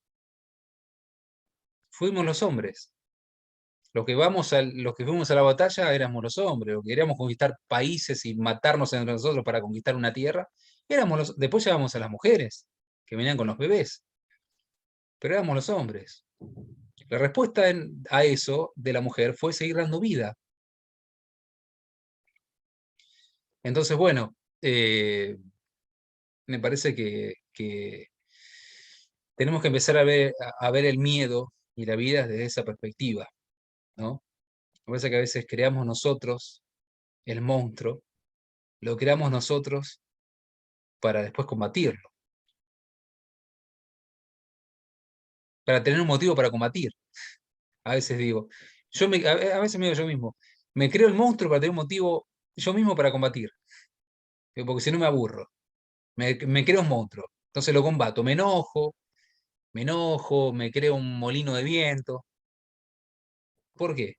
Fuimos los hombres. Los que fuimos a la batalla éramos los hombres, los que queríamos conquistar países y matarnos entre nosotros para conquistar una tierra, después llevamos a las mujeres, que venían con los bebés, pero éramos los hombres. La respuesta a eso de la mujer fue seguir dando vida. Entonces, bueno, me parece que tenemos que empezar a ver el miedo y la vida desde esa perspectiva, ¿no? Me parece que a veces creamos nosotros el monstruo, lo creamos nosotros para después combatirlo, para tener un motivo para combatir. A veces digo, a veces me digo yo mismo, me creo el monstruo para tener un motivo yo mismo para combatir, porque si no me aburro, me creo un monstruo, entonces lo combato, me creo un molino de viento. ¿Por qué?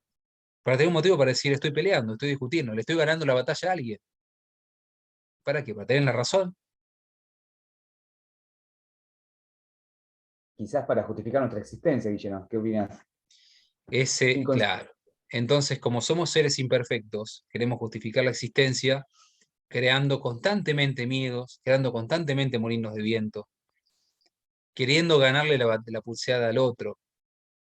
Para tener un motivo para decir, estoy peleando, estoy discutiendo, le estoy ganando la batalla a alguien. ¿Para qué? Para tener la razón. Quizás para justificar nuestra existencia, Guillermo. ¿Qué opinas? Ese, claro. Entonces, como somos seres imperfectos, queremos justificar la existencia creando constantemente miedos, creando constantemente molinos de viento, queriendo ganarle la pulseada al otro,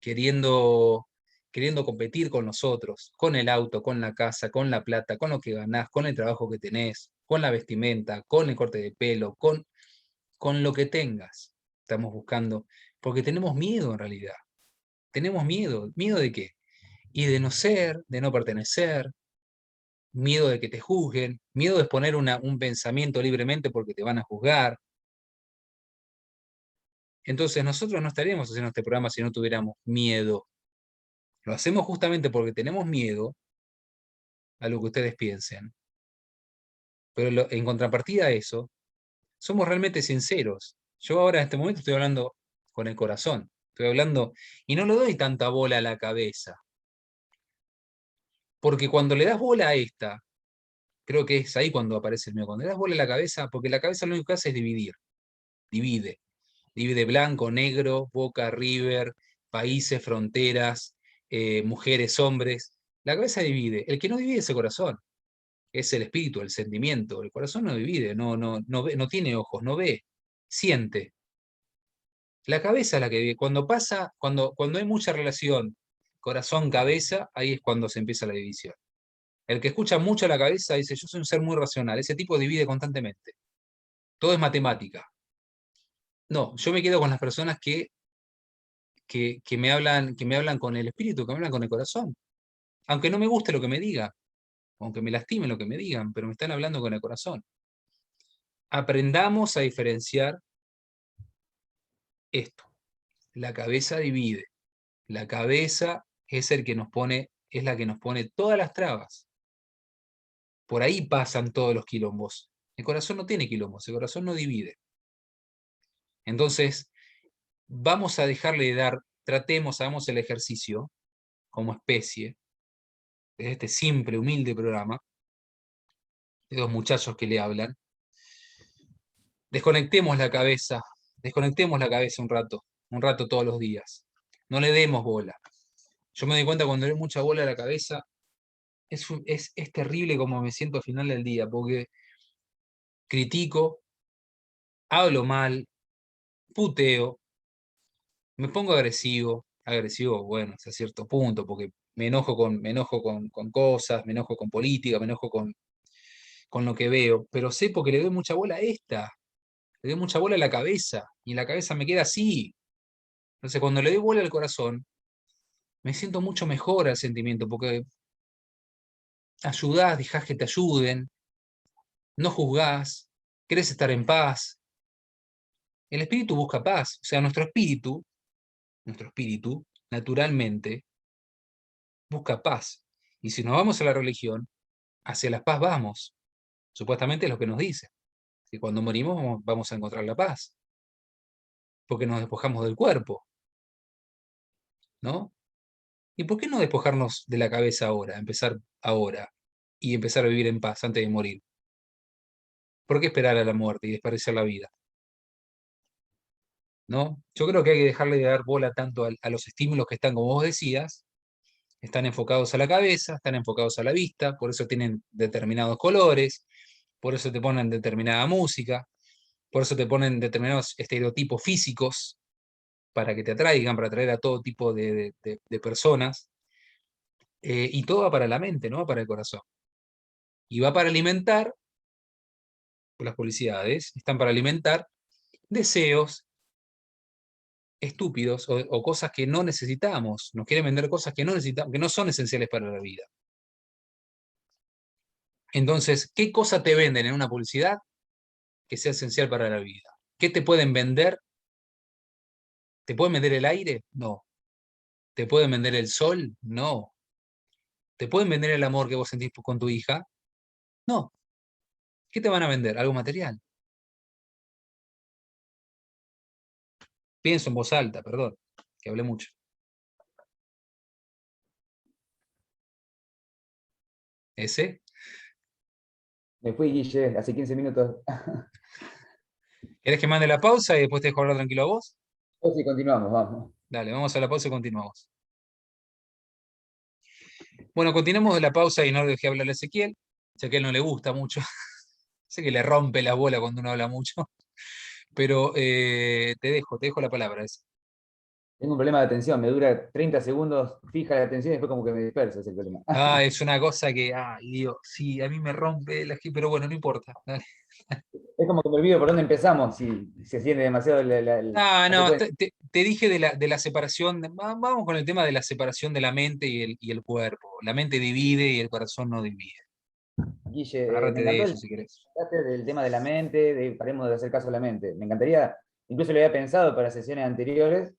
queriendo, queriendo competir con nosotros, con el auto, con la casa, con la plata, con lo que ganás, con el trabajo que tenés, con la vestimenta, con el corte de pelo, con lo que tengas. Estamos buscando, porque tenemos miedo en realidad. Tenemos miedo. ¿Miedo de qué? Y de no ser, de no pertenecer, miedo de que te juzguen, miedo de exponer un pensamiento libremente porque te van a juzgar. Entonces nosotros no estaríamos haciendo este programa si no tuviéramos miedo. Lo hacemos justamente porque tenemos miedo a lo que ustedes piensen. Pero en contrapartida a eso, somos realmente sinceros. Yo ahora en este momento estoy hablando con el corazón. Estoy hablando y no le doy tanta bola a la cabeza. Porque cuando le das bola a esta, creo que es ahí cuando aparece el miedo. Cuando le das bola a la cabeza, porque la cabeza lo único que hace es dividir. Divide. Divide blanco, negro, Boca, River, países, fronteras, mujeres, hombres. La cabeza divide. El que no divide es el corazón. Es el espíritu, el sentimiento. El corazón no divide, no ve, no tiene ojos, no ve, siente. La cabeza es la que vive. Cuando pasa, cuando hay mucha relación corazón-cabeza, ahí es cuando se empieza la división. El que escucha mucho a la cabeza dice, yo soy un ser muy racional. Ese tipo divide constantemente. Todo es matemática. No, yo me quedo con las personas que me hablan con el espíritu, que me hablan con el corazón. Aunque no me guste lo que me digan, aunque me lastime lo que me digan, pero me están hablando con el corazón. Aprendamos a diferenciar esto. La cabeza divide. La cabeza es el que nos pone, es la que nos pone todas las trabas. Por ahí pasan todos los quilombos. El corazón no tiene quilombos, el corazón no divide. Entonces, vamos a dejarle de dar, hagamos el ejercicio como especie, de este simple, humilde programa, de dos muchachos que le hablan. Desconectemos la cabeza un rato todos los días. No le demos bola. Yo me doy cuenta cuando le doy mucha bola a la cabeza, es terrible como me siento al final del día, porque critico, hablo mal, puteo, me pongo agresivo, bueno, hasta cierto punto, porque me enojo con cosas, me enojo con política, me enojo con lo que veo, pero sé porque le doy mucha bola a esta, le doy mucha bola a la cabeza, y la cabeza me queda así. Entonces, cuando le doy bola al corazón, me siento mucho mejor al sentimiento, porque ayudás, dejás que te ayuden, no juzgás, querés estar en paz. El espíritu busca paz, o sea, nuestro espíritu, naturalmente, busca paz. Y si nos vamos a la religión, hacia la paz vamos. Supuestamente es lo que nos dice, que cuando morimos vamos a encontrar la paz, porque nos despojamos del cuerpo, ¿no? ¿Y por qué no despojarnos de la cabeza ahora, empezar ahora, y empezar a vivir en paz antes de morir? ¿Por qué esperar a la muerte y desperdiciar la vida? ¿No? Yo creo que hay que dejarle de dar bola tanto a los estímulos que están, como vos decías, están enfocados a la cabeza, están enfocados a la vista, por eso tienen determinados colores, por eso te ponen determinada música, por eso te ponen determinados estereotipos físicos para que te atraigan, para atraer a todo tipo de personas, y todo va para la mente, no va para el corazón. Y va para alimentar, las publicidades están para alimentar deseos, estúpidos o cosas que no necesitamos. Nos quieren vender cosas que no necesitamos, que no son esenciales para la vida. Entonces, ¿qué cosa te venden en una publicidad que sea esencial para la vida? ¿Qué te pueden vender? ¿Te pueden vender el aire? No. ¿Te pueden vender el sol? No. ¿Te pueden vender el amor que vos sentís con tu hija? No. ¿Qué te van a vender? Algo material. Pienso en voz alta, perdón, que hablé mucho. ¿Ese? Me fui, Guille, hace 15 minutos. ¿Querés que mande la pausa y después te dejo hablar tranquilo a vos? O si continuamos, vamos. Dale, vamos a la pausa y continuamos. Bueno, continuamos de la pausa y no dejé hablar a Ezequiel, ya que a él no le gusta mucho. Sé que le rompe la bola cuando uno habla mucho, pero te dejo la palabra. Tengo un problema de atención, me dura 30 segundos fija la atención y después como que me disperso, ese es el problema. Ah, es una cosa que, ay, Dios, sí, a mí me rompe pero bueno, no importa. Dale. Es como que me olvido por dónde empezamos si se siente demasiado Ah, la no, secuencia. te dije de la separación, vamos con el tema de la separación de la mente y el cuerpo. La mente divide y el corazón no divide. Guille, me Agárrate de encantó eso si querés. del tema de la mente, de paremos de hacer caso a la mente. Me encantaría, incluso lo había pensado para sesiones anteriores,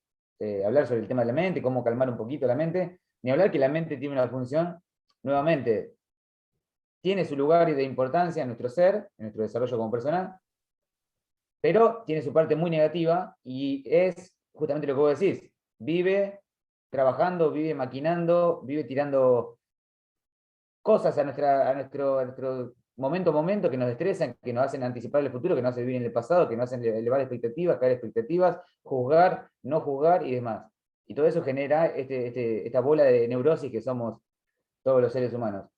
hablar sobre el tema de la mente, cómo calmar un poquito la mente, ni hablar que la mente tiene una función, nuevamente, tiene su lugar de importancia en nuestro ser, en nuestro desarrollo como persona, pero tiene su parte muy negativa y es justamente lo que vos decís, vive trabajando, vive maquinando, vive tirando cosas a nuestro momento a momento que nos estresan, que nos hacen anticipar el futuro, que nos hacen vivir en el pasado, que nos hacen elevar expectativas, caer expectativas, juzgar, no juzgar y demás. Y todo eso genera esta bola de neurosis que somos todos los seres humanos.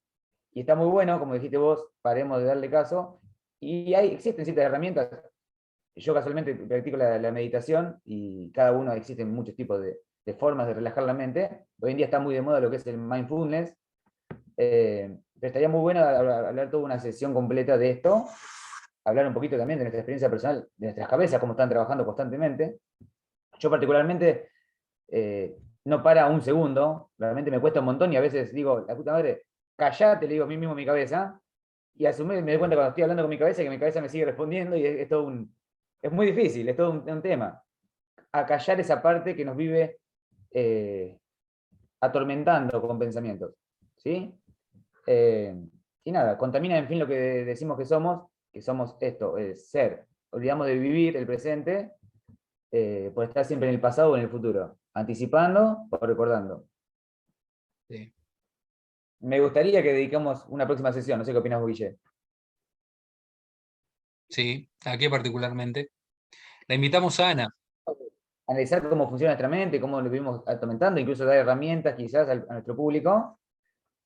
Y está muy bueno, como dijiste vos, paremos de darle caso. Y existen ciertas herramientas. Yo casualmente practico la meditación y cada uno existen muchos tipos de formas de relajar la mente. Hoy en día está muy de moda lo que es el mindfulness, pero estaría muy bueno hablar toda una sesión completa de esto, hablar un poquito también de nuestra experiencia personal, de nuestras cabezas, cómo están trabajando constantemente. Yo particularmente no para un segundo, realmente me cuesta un montón y a veces digo, la puta madre, callate, le digo a mí mismo en mi cabeza, y a su vez me doy cuenta cuando estoy hablando con mi cabeza que mi cabeza me sigue respondiendo y es todo es muy difícil, es todo un tema. Acallar esa parte que nos vive atormentando con pensamientos. ¿Sí? Eh, y nada, contamina en fin lo que decimos que somos esto, es ser. Olvidamos de vivir el presente por estar siempre en el pasado o en el futuro, anticipando o recordando. Sí. Me gustaría que dediquemos una próxima sesión, no sé qué opinas, Guille. Sí, aquí particularmente. La invitamos a Ana. Analizar cómo funciona nuestra mente, cómo lo vivimos atormentando, incluso dar herramientas quizás a nuestro público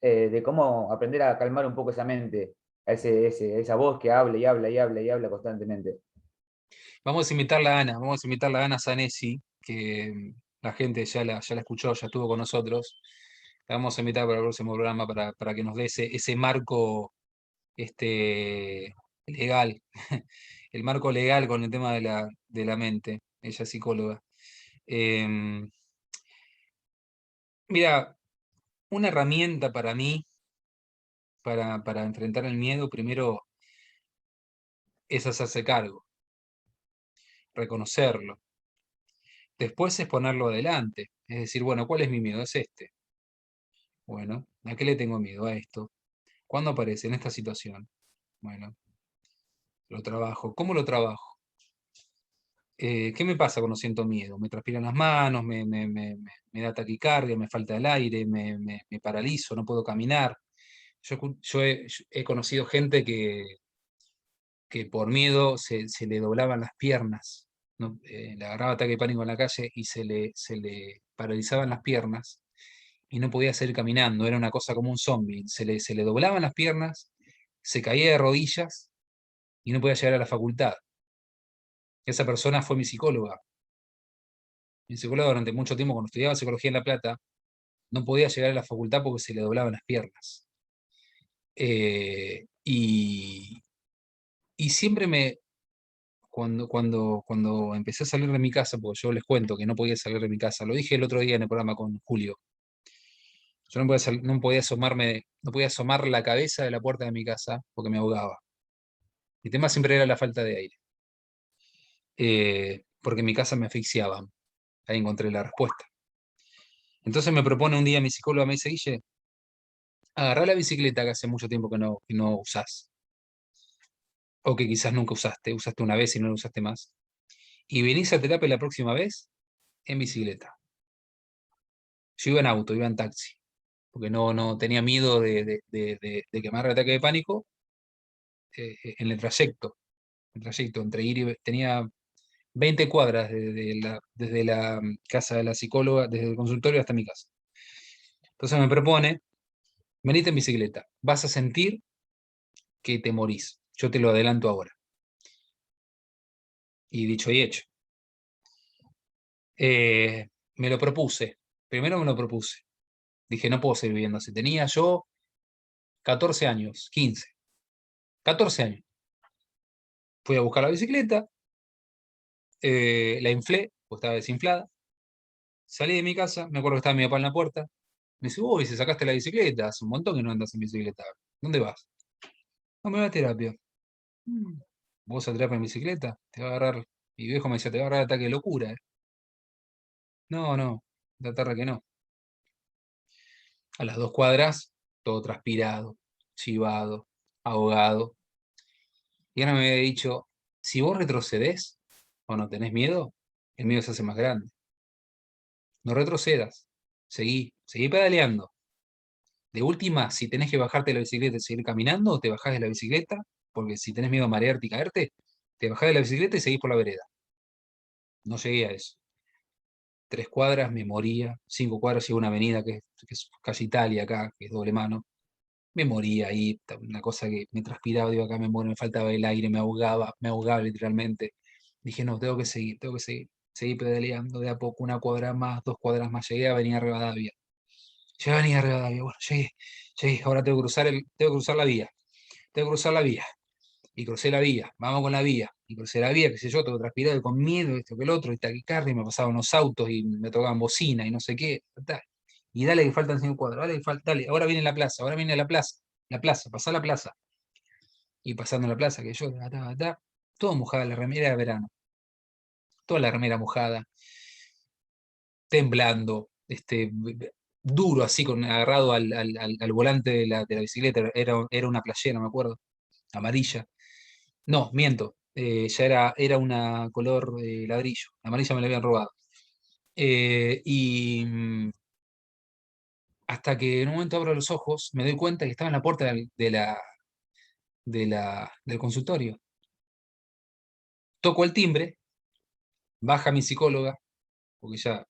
de cómo aprender a calmar un poco esa mente, esa voz que habla y habla y habla y habla constantemente. Vamos a invitarla a Ana, vamos a invitarla a Ana Zanesi, que la gente ya la escuchó, ya estuvo con nosotros. La vamos a invitar para el próximo programa para que nos dé ese marco legal, el marco legal con el tema de la mente. Ella es psicóloga. Em, Mira, una herramienta para mí, para enfrentar el miedo, primero es hacerse cargo, reconocerlo. Después es ponerlo adelante. Es decir, bueno, ¿cuál es mi miedo? Es este. Bueno, ¿a qué le tengo miedo? A esto. ¿Cuándo aparece? En esta situación. Bueno, lo trabajo. ¿Cómo lo trabajo? ¿Qué me pasa cuando siento miedo? Me transpiran las manos, me da taquicardia, me falta el aire, me paralizo, no puedo caminar. Yo he conocido gente que por miedo se le doblaban las piernas, ¿no? Le agarraba ataque de pánico en la calle y se le paralizaban las piernas y no podía seguir caminando, era una cosa como un zombie. Se le doblaban las piernas, se caía de rodillas y no podía llegar a la facultad. Esa persona fue mi psicóloga. Mi psicóloga durante mucho tiempo, cuando estudiaba psicología en La Plata, no podía llegar a la facultad porque se le doblaban las piernas. Eh, y, y siempre cuando empecé a salir de mi casa, porque yo les cuento que no podía salir de mi casa, lo dije el otro día en el programa con Julio, yo no podía asomar la cabeza de la puerta de mi casa porque me ahogaba. Mi tema siempre era la falta de aire, porque en mi casa me asfixiaban. Ahí encontré la respuesta. Entonces me propone un día mi psicóloga, me dice, Guille, agarrá la bicicleta que hace mucho tiempo que no usás, o que quizás nunca usaste una vez y no la usaste más, y venís a terapia la próxima vez en bicicleta. Yo iba en auto, iba en taxi, porque no tenía miedo de que me agarre el ataque de pánico en el trayecto. El trayecto entre ir y tenía 20 cuadras desde la casa de la psicóloga, desde el consultorio hasta mi casa. Entonces me propone, venite en bicicleta, vas a sentir que te morís. Yo te lo adelanto ahora. Y dicho y hecho. Me lo propuse. Primero me lo propuse. Dije, no puedo seguir viviendo así. Tenía yo 14 años, 15, 14 años. Fui a buscar la bicicleta, la inflé, pues estaba desinflada. Salí de mi casa, me acuerdo que estaba mi papá en la puerta. Me dice, uy, se sacaste la bicicleta, hace un montón que no andas en bicicleta. ¿Dónde vas? No, me voy a terapia. "Mm, ¿Vos a terapia en bicicleta? Te va a agarrar. Mi viejo me decía, te va a agarrar ataque de locura. No, no, la tarde que no. A las 2 cuadras, todo transpirado, chivado, ahogado. Y ahora me había dicho, si vos retrocedés o no tenés miedo, el miedo se hace más grande. No retrocedas, seguí pedaleando. De última, si tenés que bajarte de la bicicleta y seguir caminando, te bajás de la bicicleta, porque si tenés miedo a marearte y caerte, te bajás de la bicicleta y seguís por la vereda. No llegué a eso. 3 cuadras me moría, 5 cuadras y una avenida que es casi Italia acá, que es doble mano. Me moría ahí, una cosa que me transpiraba, digo, acá me muero, me faltaba el aire, me ahogaba literalmente. Dije, no, tengo que seguir. Seguí pedaleando de a poco, 1 cuadra más, 2 cuadras más, llegué a Avenida Rivadavia. Llegué a Avenida Rivadavia, bueno, llegué, ahora tengo que cruzar la vía, tengo que cruzar la vía. Y crucé la vía, vamos con la vía, y crucé la vía, qué sé yo, todo transpirado y con miedo, esto que el otro, y taquicardia, y me pasaban los autos y me tocaban bocina y no sé qué, tal. Y dale que faltan 5 cuadros, dale que falta, dale, ahora viene la plaza, ahora viene la plaza, pasá la plaza. Y pasando la plaza, que yo, todo mojada, la remera de verano, toda la remera mojada, temblando, duro así, agarrado al volante de la bicicleta, era una playera, me acuerdo, amarilla. No, miento. Ya era una color ladrillo. La amarilla me la habían robado. Hasta que en un momento abro los ojos, me doy cuenta que estaba en la puerta del consultorio. Toco el timbre, baja mi psicóloga, porque ya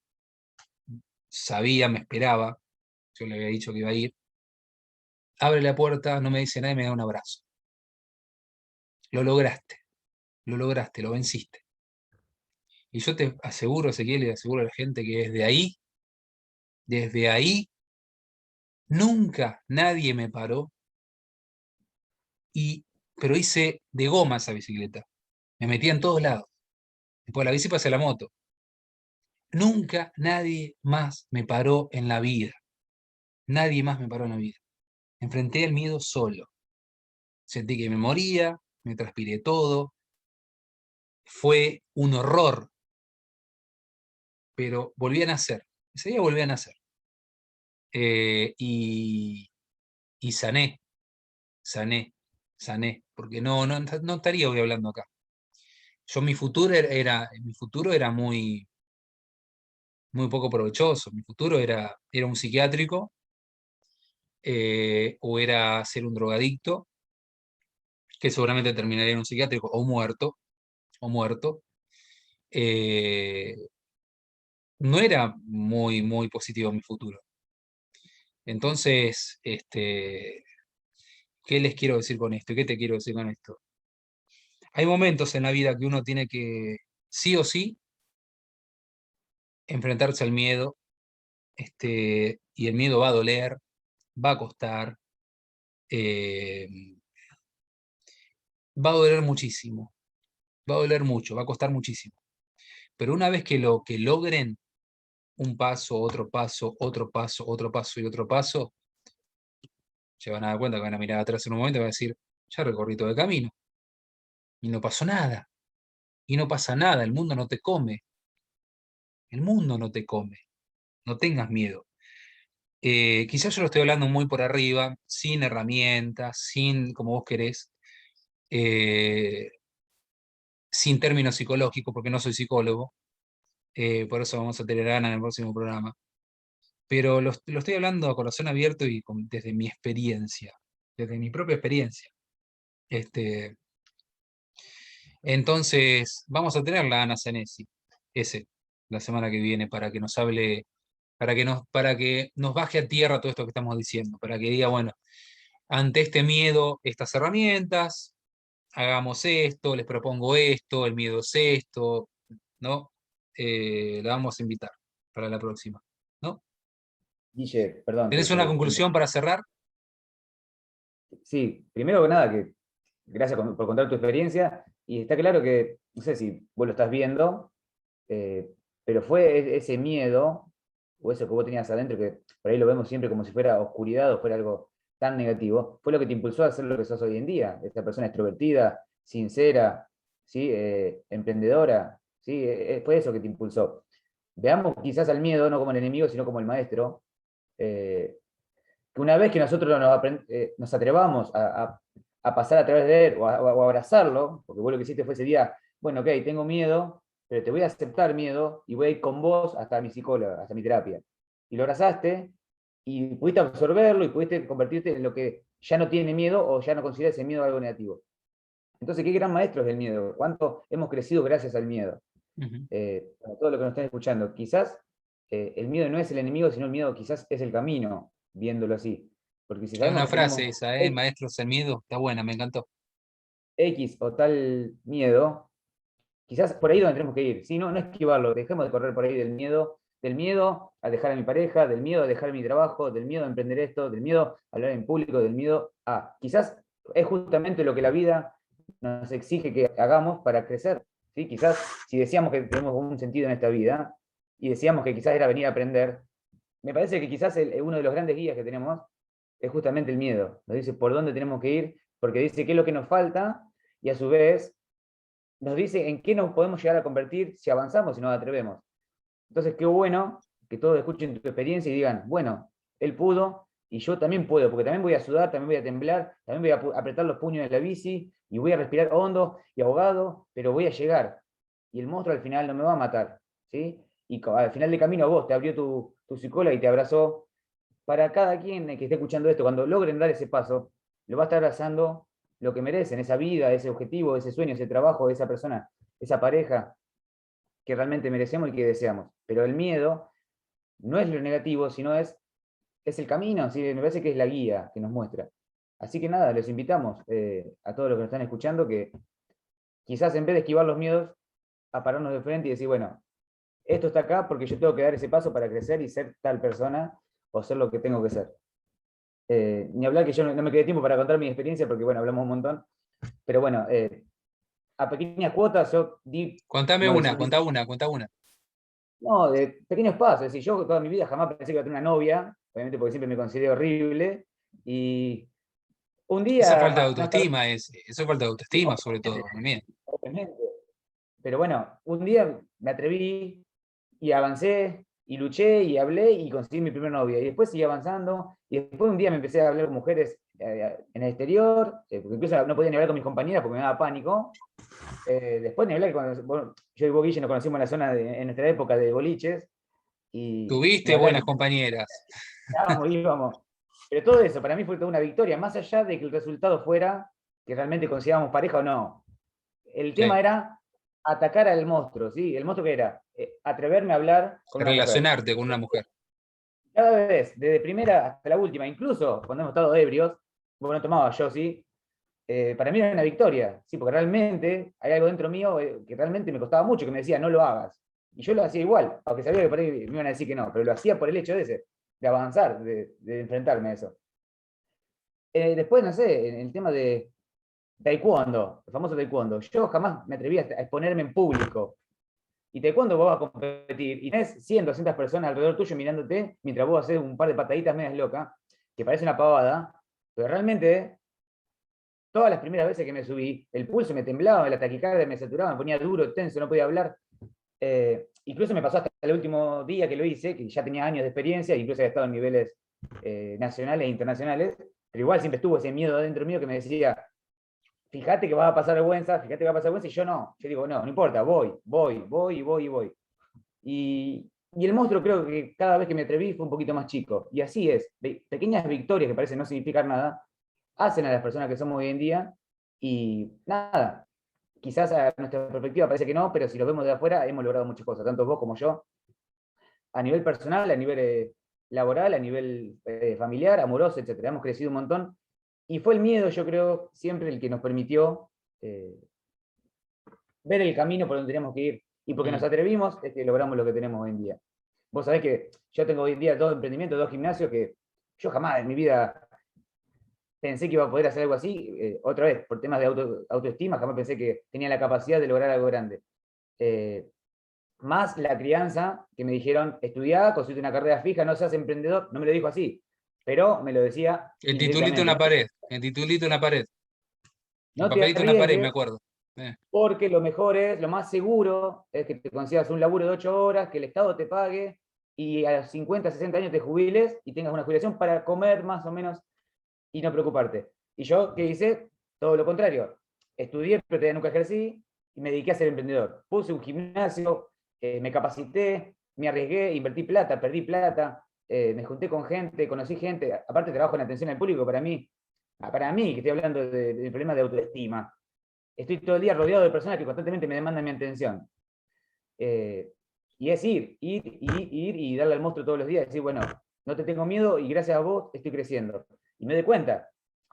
sabía, me esperaba. Yo le había dicho que iba a ir. Abre la puerta, no me dice nada y me da un abrazo. Lo lograste, lo venciste. Y yo te aseguro, Ezequiel, y le aseguro a la gente que desde ahí, nunca nadie me paró, pero hice de goma esa bicicleta. Me metía en todos lados. Después la bici pasé a la moto. Nunca nadie más me paró en la vida. Nadie más me paró en la vida. Enfrenté el miedo solo. Sentí que me moría, me transpiré todo. Fue un horror, pero volví a nacer. Ese día volví a nacer. Eh, y, y sané, porque no estaría hoy hablando acá. Mi futuro era muy poco provechoso. Mi futuro era un psiquiátrico, o era ser un drogadicto, que seguramente terminaría en un psiquiátrico o muerto. Eh, no era muy positivo mi futuro. Entonces, ¿qué les quiero decir con esto? ¿Qué te quiero decir con esto? Hay momentos en la vida que uno tiene que, sí o sí, enfrentarse al miedo, y el miedo va a doler, va a costar, eh, va a doler muchísimo, va a doler mucho, va a costar muchísimo. Pero una vez que logren un paso, otro paso, otro paso, otro paso y otro paso, se van a dar cuenta que van a mirar atrás en un momento y van a decir, ya recorrí todo el camino y no pasó nada. Y no pasa nada, el mundo no te come. El mundo no te come. No tengas miedo. Quizás yo lo estoy hablando muy por arriba, sin herramientas, sin como vos querés, eh, sin términos psicológicos, porque no soy psicólogo, por eso vamos a tener ganas en el próximo programa. Pero lo estoy hablando a corazón abierto y desde mi experiencia, desde mi propia experiencia. Este, entonces, vamos a tener la Ana Senesi, la semana que viene, para que nos hable, para que nos baje a tierra todo esto que estamos diciendo, para que diga, bueno, ante este miedo, estas herramientas, hagamos esto, les propongo esto, el miedo es esto, ¿no? La vamos a invitar para la próxima, ¿no? Guille, perdón, ¿Tenés una conclusión para cerrar? sí, primero que nada, que gracias por contar tu experiencia, y está claro que, no sé si vos lo estás viendo, eh, pero fue ese miedo, o eso que vos tenías adentro, que por ahí lo vemos siempre como si fuera oscuridad o fuera algo tan negativo, fue lo que te impulsó a ser lo que sos hoy en día, esta persona extrovertida, sincera, ¿sí? Emprendedora, ¿sí? Fue eso que te impulsó. Veamos quizás al miedo no como el enemigo, sino como el maestro, eh, que una vez que nosotros nos atrevamos a pasar a través de él o abrazarlo, porque vos lo que hiciste fue ese día, bueno, ok, tengo miedo, pero te voy a aceptar miedo y voy a ir con vos hasta mi psicóloga, hasta mi terapia. Y lo abrazaste y pudiste absorberlo y pudiste convertirte en lo que ya no tiene miedo o ya no considera ese miedo algo negativo. Entonces, qué gran maestro es el miedo, cuánto hemos crecido gracias al miedo. Ujú. Para todos los que nos están escuchando, quizás el miedo no es el enemigo, sino el miedo quizás es el camino, viéndolo así. Porque si Es sabemos una que frase tenemos esa, ¿eh? Maestros, el miedo, está buena, me encantó. X o tal miedo, quizás por ahí donde tenemos que ir. ¿Sí? No, no esquivarlo, dejemos de correr por ahí del miedo a dejar a mi pareja, del miedo a dejar mi trabajo, del miedo a emprender esto, del miedo a hablar en público, del miedo a... Quizás es justamente lo que la vida nos exige que hagamos para crecer. ¿Sí? Quizás si decíamos que tenemos un sentido en esta vida y decíamos que quizás era venir a aprender, me parece que quizás uno de los grandes guías que tenemos es justamente el miedo. Nos dice por dónde tenemos que ir, porque dice qué es lo que nos falta y a su vez nos dice en qué nos podemos llegar a convertir si avanzamos y nos atrevemos. Entonces, qué bueno que todos escuchen tu experiencia y digan, bueno, él pudo y yo también puedo, porque también voy a sudar, también voy a temblar, también voy a apretar los puños en la bici y voy a respirar hondo y ahogado, pero voy a llegar. Y el monstruo al final no me va a matar, ¿sí? Y al final del camino vos te abrió tu psicóloga y te abrazó. Para cada quien que esté escuchando esto, cuando logren dar ese paso, lo va a estar abrazando lo que merecen, esa vida, ese objetivo, ese sueño, ese trabajo, esa persona, esa pareja que realmente merecemos y que deseamos. Pero el miedo no es lo negativo, sino es el camino, ¿sí? Me parece que es la guía que nos muestra. Así que nada, les invitamos a todos los que nos están escuchando que quizás en vez de esquivar los miedos, a pararnos de frente y decir, bueno, esto está acá porque yo tengo que dar ese paso para crecer y ser tal persona o ser lo que tengo que ser. Ni hablar que yo no me quedé tiempo para contar mi experiencia porque, bueno, hablamos un montón, pero bueno, a pequeñas cuotas yo di, Contame como una, decía, contá una, contá una. no, de pequeños pasos, es decir, yo toda mi vida jamás pensé que iba a tener una novia, obviamente porque siempre me consideré horrible, y un Esa día falta de más tarde, autoestima eso es falta de autoestima, sobre todo, también. obviamente, pero bueno, un día me atreví y avancé y luché y hablé y conseguí mi primera novia. Y después seguí avanzando y después un día me empecé a hablar con mujeres en el exterior, porque incluso no podía ni hablar con mis compañeras porque me daba pánico. Después ni hablar que bueno, yo y vos, Guille, nos conocimos en la zona en nuestra época de boliches y ni Tuviste hablar buenas que compañeras. íbamos. Pero todo eso para mí fue toda una victoria, más allá de que el resultado fuera que realmente consideramos pareja o no. El tema Sí. era atacar al monstruo, ¿sí? El monstruo que era atreverme a hablar con una mujer. Relacionarte con una mujer. Cada vez, desde primera hasta la última, incluso cuando hemos estado ebrios, bueno, tomaba yo, ¿sí? Para mí era una victoria, ¿sí? Porque realmente hay algo dentro mío que realmente me costaba mucho, que me decía, no lo hagas. Y yo lo hacía igual, aunque sabía que por ahí me iban a decir que no, pero lo hacía por el hecho de avanzar, de enfrentarme a eso. Después, no sé, en el tema taekwondo, el famoso taekwondo. Yo jamás me atreví a exponerme en público. Y taekwondo vos vas a competir y tenés 100, 200 personas alrededor tuyo mirándote mientras vos haces un par de pataditas medias locas, que parece una pavada, pero realmente todas las primeras veces que me subí, el pulso me temblaba, la taquicardia me saturaba, me ponía duro, tenso, no podía hablar. Incluso me pasó hasta el último día que lo hice, que ya tenía años de experiencia, incluso había estado en niveles nacionales e internacionales, pero igual siempre estuvo ese miedo dentro mío que me decía, fíjate que vas a pasar vergüenza, fíjate que va a pasar vergüenza, y yo no. Yo digo, no, no importa, voy. Y el monstruo creo que cada vez que me atreví fue un poquito más chico. Y así es, pequeñas victorias que parecen no significar nada, hacen a las personas que somos hoy en día, y nada, quizás a nuestra perspectiva parece que no, pero si lo vemos de afuera, hemos logrado muchas cosas, tanto vos como yo, a nivel personal, a nivel laboral, a nivel familiar, amoroso, etcétera. Hemos crecido un montón, y fue el miedo, yo creo, siempre el que nos permitió eh, ver el camino por donde teníamos que ir. Y porque nos Mm. atrevimos, es que logramos lo que tenemos hoy en día. Vos sabés que yo tengo hoy en día dos emprendimientos, dos gimnasios que yo jamás en mi vida pensé que iba a poder hacer algo así. Otra vez, por temas de autoestima, jamás pensé que tenía la capacidad de lograr algo grande. Eh, Más la crianza, que me dijeron, estudiá, construite una carrera fija, no seas emprendedor. No me lo dijo así, pero me lo decía El titulito en indirectamente. la pared, el titulito en la pared, el No te papelito en la pared, me arriesgues, acuerdo. Eh, porque lo mejor es, lo más seguro, es que te consigas un laburo de 8 horas, que el Estado te pague y a los 50, 60 años te jubiles y tengas una jubilación para comer más o menos y no preocuparte. Y yo, ¿qué hice? Todo lo contrario. Estudié, pero todavía nunca ejercí y me dediqué a ser emprendedor. Puse un gimnasio, me capacité, me arriesgué, invertí plata, perdí plata, me junté con gente, conocí gente. Aparte, trabajo en atención al público para mí, que estoy hablando de problemas de autoestima. Estoy todo el día rodeado de personas que constantemente me demandan mi atención. Eh, y es ir y darle al monstruo todos los días, decir, bueno, no te tengo miedo y gracias a vos estoy creciendo. Y me doy cuenta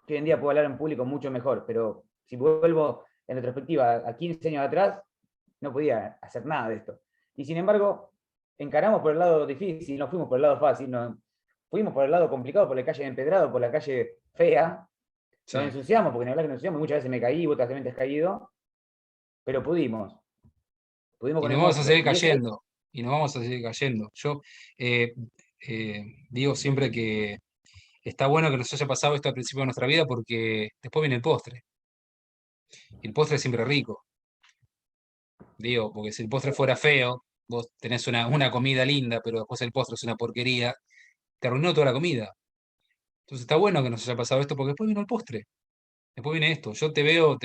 que hoy en día puedo hablar en público mucho mejor, pero si vuelvo en retrospectiva a 15 años atrás, no podía hacer nada de esto. Y sin embargo, encaramos por el lado difícil, no fuimos por el lado fácil, no, fuimos por el lado complicado, por la calle de empedrado, por la calle fea, sí. nos ensuciamos, porque en verdad que nos ensuciamos, muchas veces me caí, vos también te has caído, pero pudimos Y con el nos vamos a monstruo. seguir Y ese, cayendo, y nos vamos a seguir cayendo. Yo eh, digo siempre que está bueno que nos haya pasado esto al principio de nuestra vida porque después viene el postre. Y el postre es siempre rico. Digo, porque si el postre fuera feo, vos tenés una comida linda, pero después el postre es una porquería, te arruinó toda la comida. Entonces está bueno que nos haya pasado esto porque después vino el postre. Después viene esto. Yo te veo,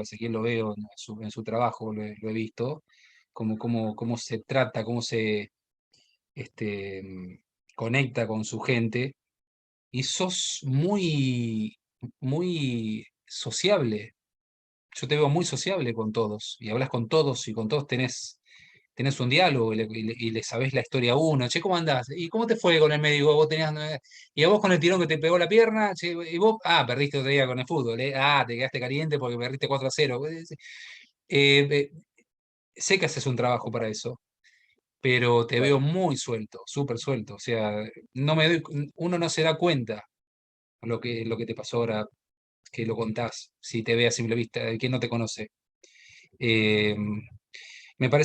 Ezequiel lo veo en su trabajo, lo he visto, cómo se trata, cómo se este, conecta con su gente. Y sos muy sociable. Yo te veo muy sociable con todos y hablas con todos y con todos tenés un diálogo y le sabés la historia a uno. Che, ¿cómo andás? ¿Y cómo te fue con el médico? ¿Vos tenías, y a vos con el tirón que te pegó la pierna? Che, ¿y vos? Ah, perdiste otro día con el fútbol. Ah, te quedaste caliente porque perdiste 4-0. Eh, sé que haces un trabajo para eso, pero te veo bueno, muy suelto, súper suelto. O sea, uno no se da cuenta lo que te pasó ahora que lo contás, si te ve a simple vista, quien no te conoce. Eh, Me parece